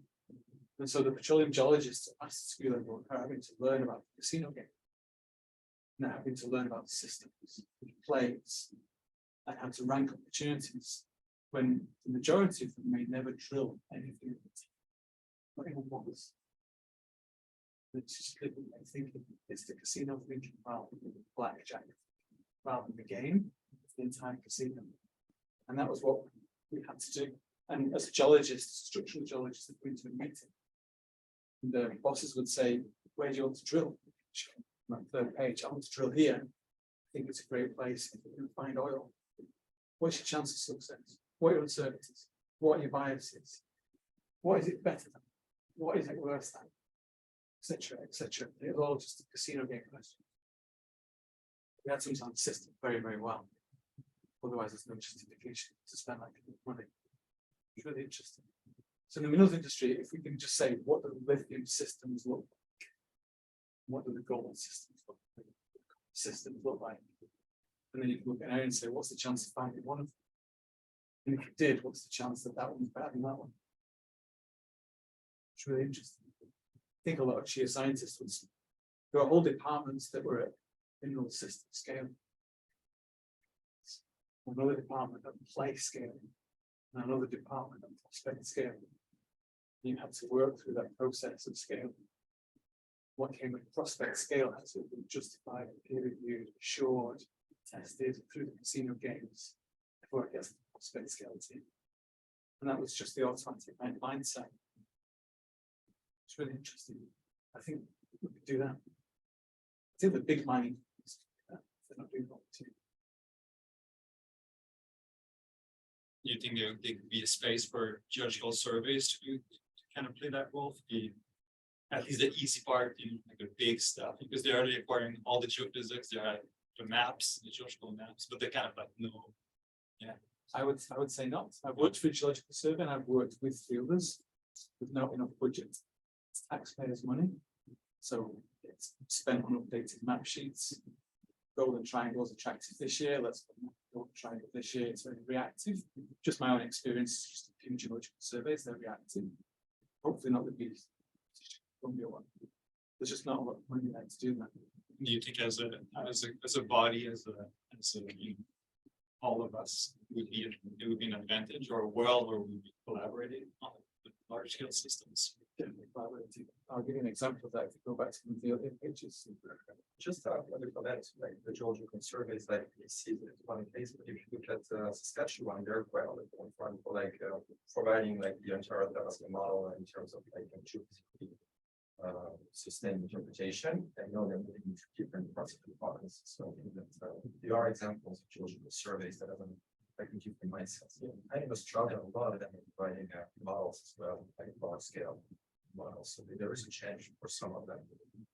And so the petroleum geologists at master school level are having to learn about the casino game. And they're having to learn about the systems, the plays, and how to rank opportunities when the majority of them may never drill anything. Not even once. It's just thinking it's the casino thinking rather than blackjack, rather than the game, the entire casino. And that was what we had to do. And as a geologist, structural geologist, I'd go into a meeting. And the bosses would say, where do you want to drill? On that third page, I want to drill here. I think it's a great place if you can find oil. What's your chance of success? What are your uncertainties? What are your biases? What is it better than? What is it worse than? Etc. etc. It was all just a casino game question. We had sometimes the system very, very well. Otherwise, there's no justification to spend that kind of money. It's really interesting. So in the minerals industry, if we can just say, what do the lithium systems look like? What do the gold systems look like? Systems look like? And then you can look at an area and say, what's the chance of finding one of them? And if you did, what's the chance that that one's better than that one? It's really interesting. I think a lot of geoscientists would see. There are whole departments that were at mineral system scale. Another department at place scale. And another department at prospect scale. You had to work through that process of scale. What came with prospect scale had to be justified, peer reviewed, assured, tested through the casino games before it gets to the prospect scale team. And that was just the automatic mindset. It's really interesting. I think we could do that. I think the big mining is they're not doing that too. You think there could be a space for geological surveys to kind of play that role? At least the easy part in like the big stuff, because they're already acquiring all the geophysics, they are the maps, the geological maps, but they kind of like no. Yeah. I would say not. I've worked for a geological survey and I've worked with fielders with not enough budget. It's taxpayers' money. So it's spent on updated map sheets. Golden triangles attractive this year. Let's put golden triangle this year. It's very reactive. Just my own experience, just a few geological surveys, they're reactive. Hopefully not the BCGS one. There's just not a lot of money there to do that. do you think as a body, as all of us it would be an advantage or a world where we'd be collaborating on large scale systems? I'll give you an example of that if you go back to the earlier pages. Just another comment, like the geological surveys, like we see that one case, but if you look at Saskatchewan, they're quite on the forefront for like providing like the entire Alaska model in terms of like geophysically sustained interpretation. I know they're moving into different parts of the province, so I think that there are examples of geological surveys that have an different mindsets. I think Australia, a lot of them are providing models as well, like large scale models. So there is a change for some of them,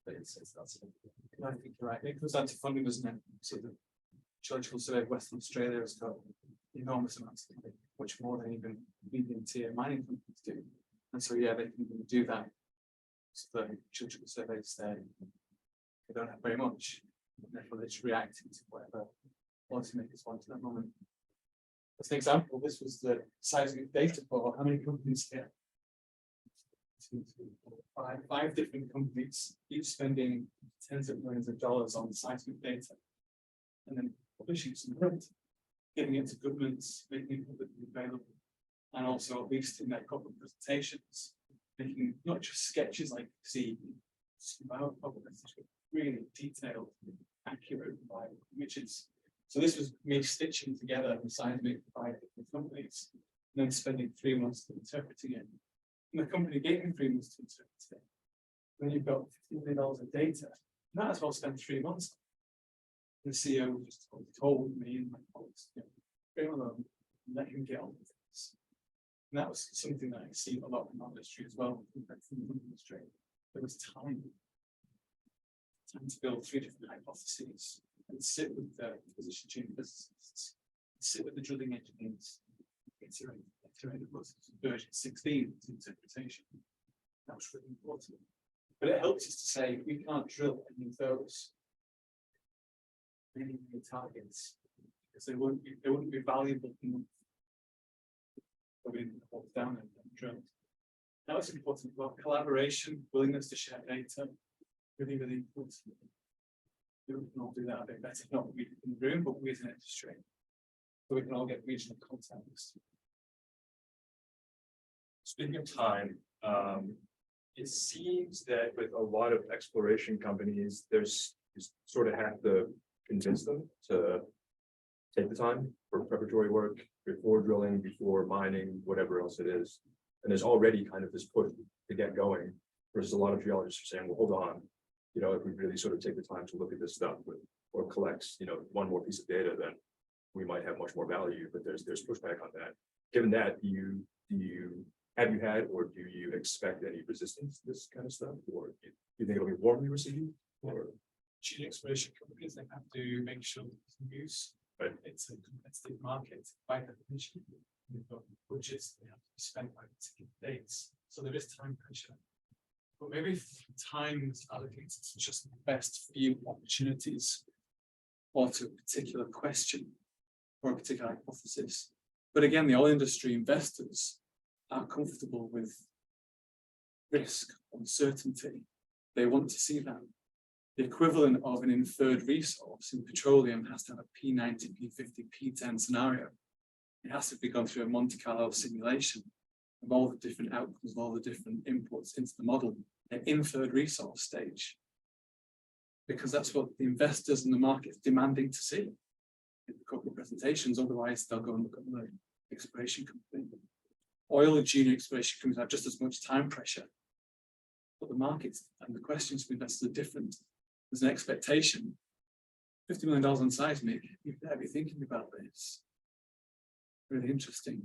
but it's not significant. I think you're right. It comes down to funding, doesn't it? So the Geological Survey of Western Australia has got enormous amounts of money, much more than even medium tier mining companies do. And so yeah, they can do that. So the Geological Surveys they don't have very much, and therefore they're just reacting to whatever policymakers want at that moment. As an example, this was the seismic data for how many companies here? 2, 3, 4, 5 different companies, each spending tens of millions of dollars on seismic data, and then publishing some print, giving it to governments, making it publicly available, and also at least in their corporate presentations, making not just sketches like you see about really detailed, accurate images. So this was me stitching together the seismic by different companies, and then spending 3 months interpreting it. And the company gave me 3 months to interpret it. When you've got $50 million of data, you might as well spend 3 months. The CEO just told me and my colleagues, bring along and let him get on with this. And that was something that I see a lot in our industry as well. Industry. There was time to build 3 different hypotheses and sit with the physician geophysicists, sit with the drilling engineers, iterate version 16 interpretation. That was really important. But it helps us to say we can't drill any of those many targets because they wouldn't be valuable enough. So we didn't hold down and drill. That was important. Well, collaboration, willingness to share data, really, really important. We can all do that a bit better, not we in the room, but we as an industry. So we can all get regional context. Speaking of time, it seems that with a lot of exploration companies, you sort of have to convince them to take the time for preparatory work before drilling, before mining, whatever else it is. And there's already kind of this push to get going, versus a lot of geologists are saying, well, hold on, if we really sort of take the time to look at this stuff or collect, one more piece of data, then we might have much more value, but there's pushback on that. Given that, have you had or do you expect any resistance to this kind of stuff, or do you think it'll be warmly received? Or gene exploration companies, they have to make sure there's use. Right. It's a competitive market by definition. We've got budgets that have to be spent by particular dates, so there is time pressure. But maybe if time is allocated to just the best few opportunities, or to a particular question, or a particular hypothesis. But again, the oil industry investors are comfortable with risk, uncertainty. They want to see that. The equivalent of an inferred resource in petroleum has to have a P90, P50, P10 scenario. It has to be gone through a Monte Carlo simulation of all the different outcomes, of all the different inputs into the model at inferred resource stage. Because that's what the investors and the market is demanding to see in the corporate presentations. Otherwise, they'll go and look at the exploration company. Oil and junior exploration companies have just as much time pressure, but the markets and the questions for investors are different. There's an expectation. $50 million on seismic, you better be thinking about this. Really interesting.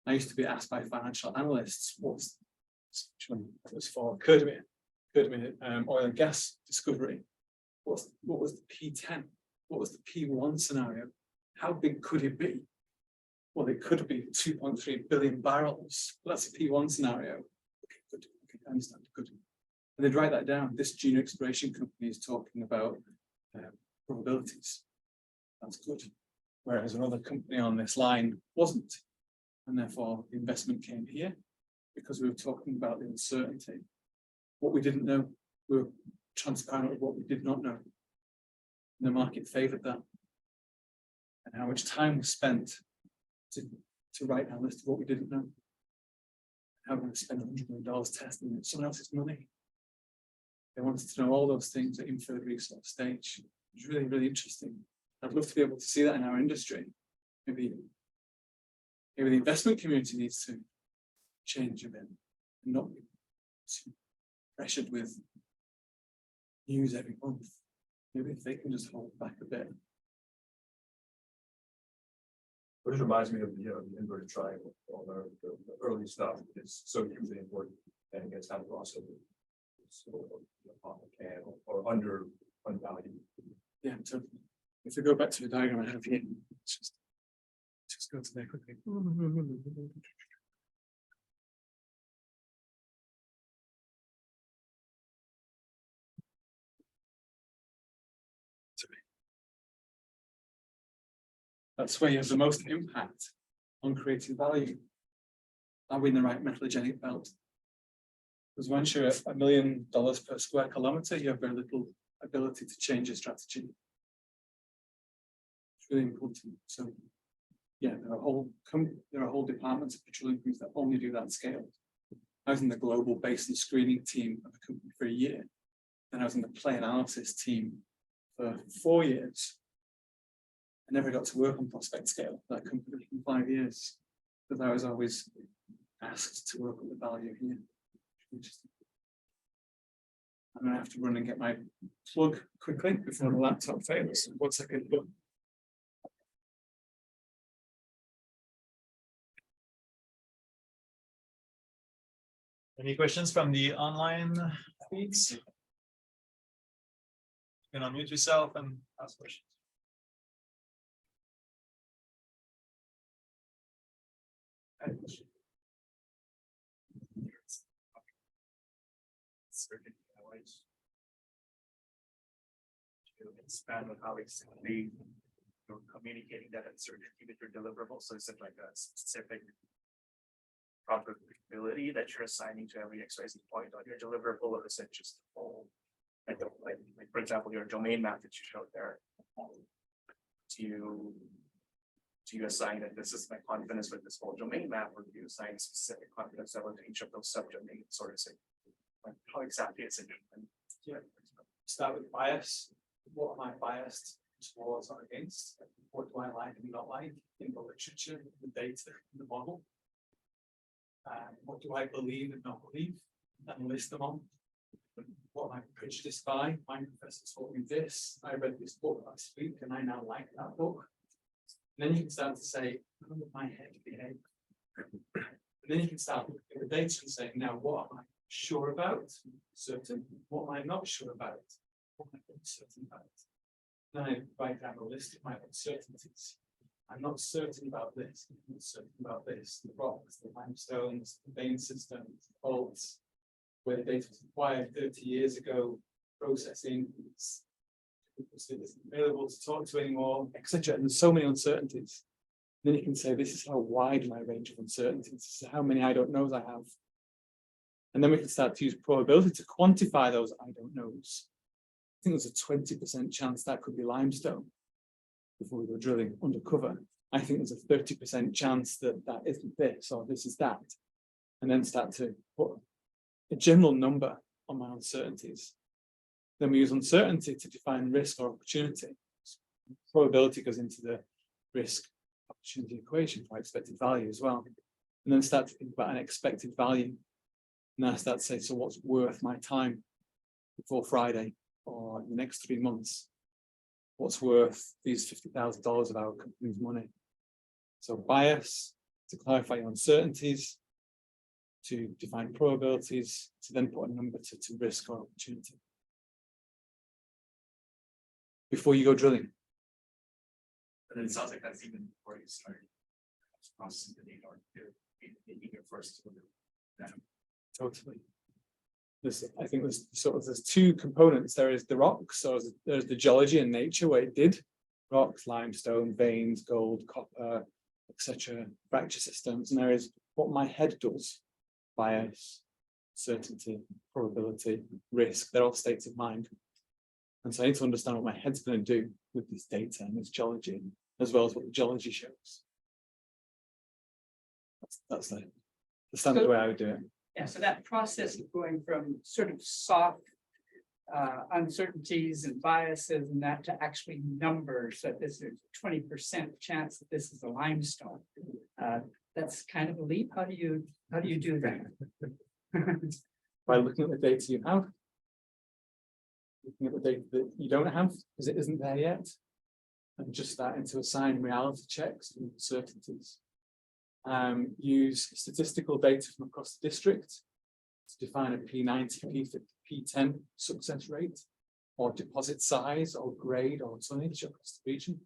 I used to be asked by financial analysts, what was for Sediment oil and gas discovery. What was the P10? What was the P1 scenario? How big could it be? Well, it could be 2.3 billion barrels. Well, that's a P1 scenario. Okay, good. Okay, I understand. Good. And they'd write that down. This junior exploration company is talking about probabilities. That's good. Whereas another company on this line wasn't. And therefore, the investment came here because we were talking about the uncertainty. What we didn't know, we were transparent with what we did not know. The market favored that. And how much time was spent to write down a list of what we didn't know. How we're going to spend $100 million testing it, someone else's money. They wanted to know all those things at inferred research stage. It's really, really interesting. I'd love to be able to see that in our industry. Maybe the investment community needs to change a bit and not be too pressured with news every month. Maybe if they can just hold back a bit. Which reminds me of the inverted triangle, all the early stuff is so hugely important and it gets kind of lost. Or undervalued. Yeah, so if we go back to the diagram I have here, let's just go to there quickly. That's where you have the most impact on creating value. Are we in the right metallogenic belt? Because once you're at $1 million per square kilometer, you have very little ability to change your strategy. It's really important. So, yeah, there are whole departments of petroleum companies that only do that scale. I was in the global basin screening team of a company for a year, and I was in the play analysis team for 4 years. I never got to work on prospect scale for that company in 5 years, because I was always asked to work on the value here. Interesting. I'm going to have to run and get my plug quickly before the laptop fails. 1 second. Any questions from the online feeds? You can unmute yourself and ask questions. To expand on how exactly you're communicating that uncertainty with your deliverables. So is it like a specific probability that you're assigning to every XYZ point on your deliverable, or is it just the whole, like for example, your domain map that you showed there? Do you assign that this is my confidence with this whole domain map, or do you assign a specific confidence level to each of those subdomains, sort of say, like how exactly is it? Yeah. Start with bias. What am I biased towards or against? What do I like and not like in the literature, the data, the model? What do I believe and not believe? And list them on. What am I prejudiced by? My professor taught me this. I read this book last week and I now like that book. And then you can start to say, how does my head behave? And then you can start looking at the data and saying, now what am I sure about? Certain. What am I not sure about? What am I uncertain about? Then I write down a list of my uncertainties. I'm not certain about this. I'm not certain about this. The rocks, the limestones, the vein systems, the faults, where the data was acquired 30 years ago, processing, it's available to talk to anymore, etc. And there's so many uncertainties. Then you can say, this is how wide my range of uncertainties, this is how many I don't knows I have. And then we can start to use probability to quantify those I don't knows. I think there's a 20% chance that could be limestone before we go drilling undercover. I think there's a 30% chance that that isn't this or this is that. And then start to put a general number on my uncertainties. Then we use uncertainty to define risk or opportunity. Probability goes into the risk opportunity equation for expected value as well. And then start to think about an expected value. And then I start to say, so what's worth my time before Friday or the next 3 months? What's worth these $50,000 of our company's money? So bias, to clarify your uncertainties, to define probabilities, to then put a number to risk or opportunity. Before you go drilling. And it sounds like that's even before you start processing the data, or even first. Totally. I think there's two components. There is the rocks, so there's the geology and nature where it did rocks, limestone, veins, gold, copper, etc., fracture systems, and there is what my head does: bias, certainty, probability, risk. They're all states of mind. And so I need to understand what my head's going to do with this data and this geology, as well as what the geology shows. That's the standard way I would do it. Yeah, so that process of going from sort of soft uncertainties and biases and that to actually numbers, that this is 20% chance that this is a limestone. That's kind of a leap. How do you do that? By looking at the data you have, looking at the data that you don't have, because it isn't there yet, and just starting to assign reality checks and uncertainties. Use statistical data from across the district to define a P90, P10 success rate, or deposit size, or grade, or tonnage across the region.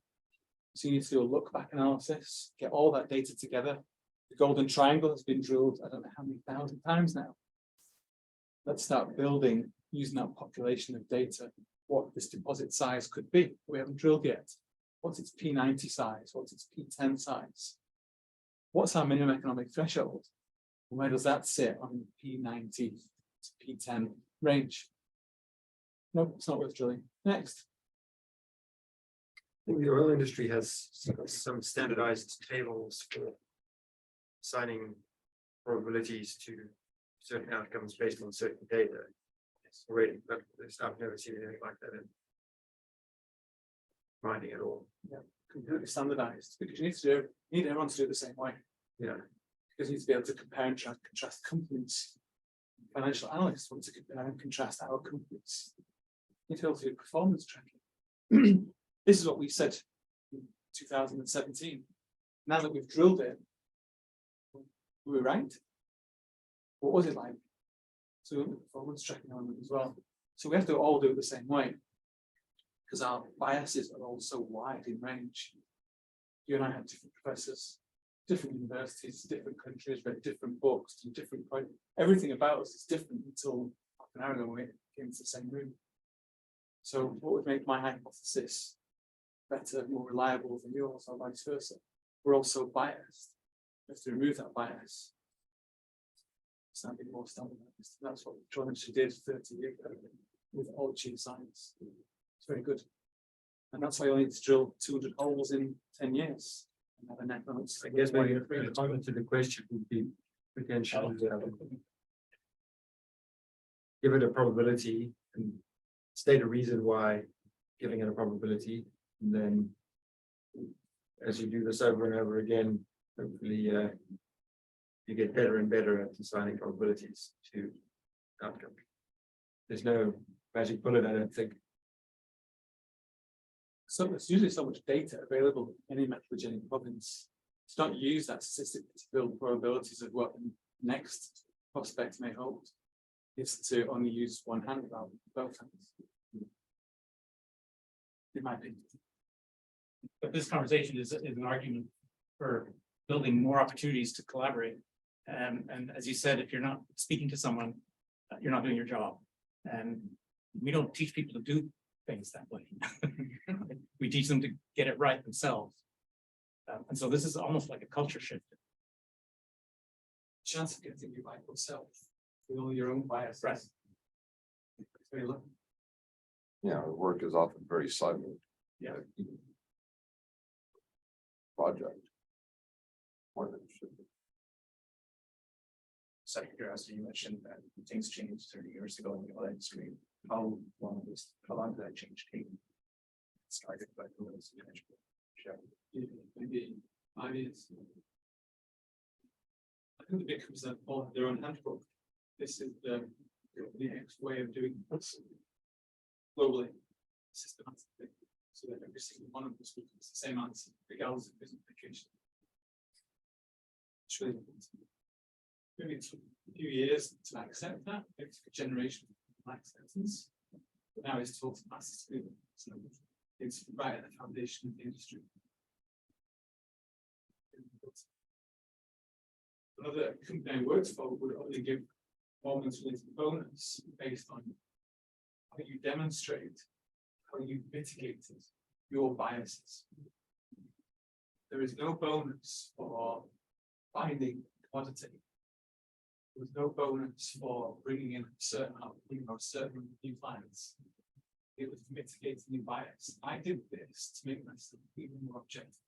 So you need to do a look back analysis, get all that data together. The golden triangle has been drilled, I don't know how many thousand times now. Let's start building, using that population of data, what this deposit size could be. We haven't drilled yet. What's its P90 size? What's its P10 size? What's our minimum economic threshold? And where does that sit on the P90 to P10 range? Nope, it's not worth drilling. Next. I think the oil industry has some standardized tables for assigning probabilities to certain outcomes based on certain data. It's already, but I've never seen anything like that in mining at all. Yeah, completely standardized, because you need everyone to do it the same way. Yeah. Because you need to be able to compare and contrast companies. Financial analysts want to compare and contrast our companies. You need to be able to do performance tracking. This is what we said in 2017. Now that we've drilled it, were we right? What was it like? So we want the performance tracking element as well. So we have to all do it the same way, because our biases are all so wide in range. You and I have different professors, different universities, different countries, read different books, do different projects. Everything about us is different until half an hour ago when we came into the same room. So what would make my hypothesis better, more reliable than yours, or vice versa? We're also biased. We have to remove that bias. It's not being more standardized. That's what Geology did 30 years ago with all geoscience. It's very good. And that's why you only need to drill 200 holes in 10 years. And have a net balance. I guess maybe a comment to the question would be potentially give it a probability and state a reason why giving it a probability, and then as you do this over and over again, hopefully you get better and better at assigning probabilities to outcome. There's no magic bullet, I don't think. So there's usually so much data available in any metallogenic province. To not use that statistic to build probabilities of what the next prospect may hold, is to only use one hand rather than both hands. In my opinion. But this conversation is an argument for building more opportunities to collaborate. And as you said, if you're not speaking to someone, you're not doing your job. And we don't teach people to do things that way. We teach them to get it right themselves. And so this is almost like a culture shift. Chance of getting you right yourself with all your own biases. Right. Very low. Yeah, the work is often very siloed. Yeah. Project. More than it should be. Out of curiosity, you mentioned that things changed 30 years ago in the oil industry. How long did that change take? Started by who was the Maybe 5 years. I think the big comes that all have their own handbook. This is the next way of doing this globally, systematically, so that every single one of us will get the same answer, regardless of business application. It's really important. Maybe it took a few years to accept that. It took a generation of acceptance, but now it's taught masses to do it. So it's right at the foundation of the industry. Another company I worked for would only give performance-related bonus based on how you demonstrate, how you mitigated your biases. There is no bonus for finding commodity. There was no bonus for bringing in certain new clients. it was mitigating bias. I did this to make myself even more objective.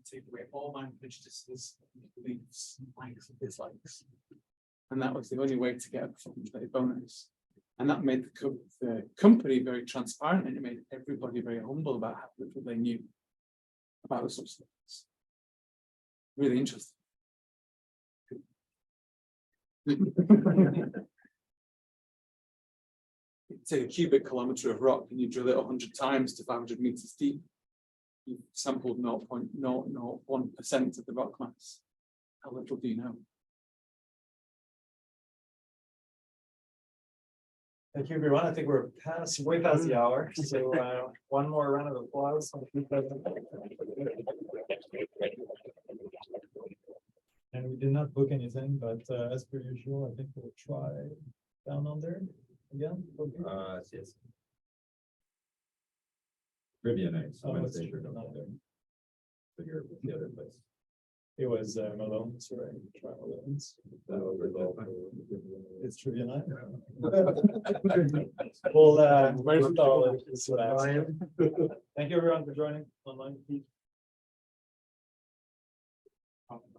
Take away all my prejudices, beliefs, likes and dislikes. And that was the only way to get a performance-related bonus. And that made the company very transparent, and it made everybody very humble about how little they knew about the substance. Really interesting. You take a cubic kilometer of rock and you drill it 100 times to 500 meters deep. You sampled 0.001% of the rock mass. How little do you know? Thank you, everyone. I think we're way past the hour. So one more round of applause. And we did not book anything, but as per usual, I think we'll try down under again. Yes. Trivia night. Oh, it's true, down under. So you're the other place. It was Malone's, right? Try Malone's. It's trivia night. Well, is what I am. Thank you, everyone, for joining online.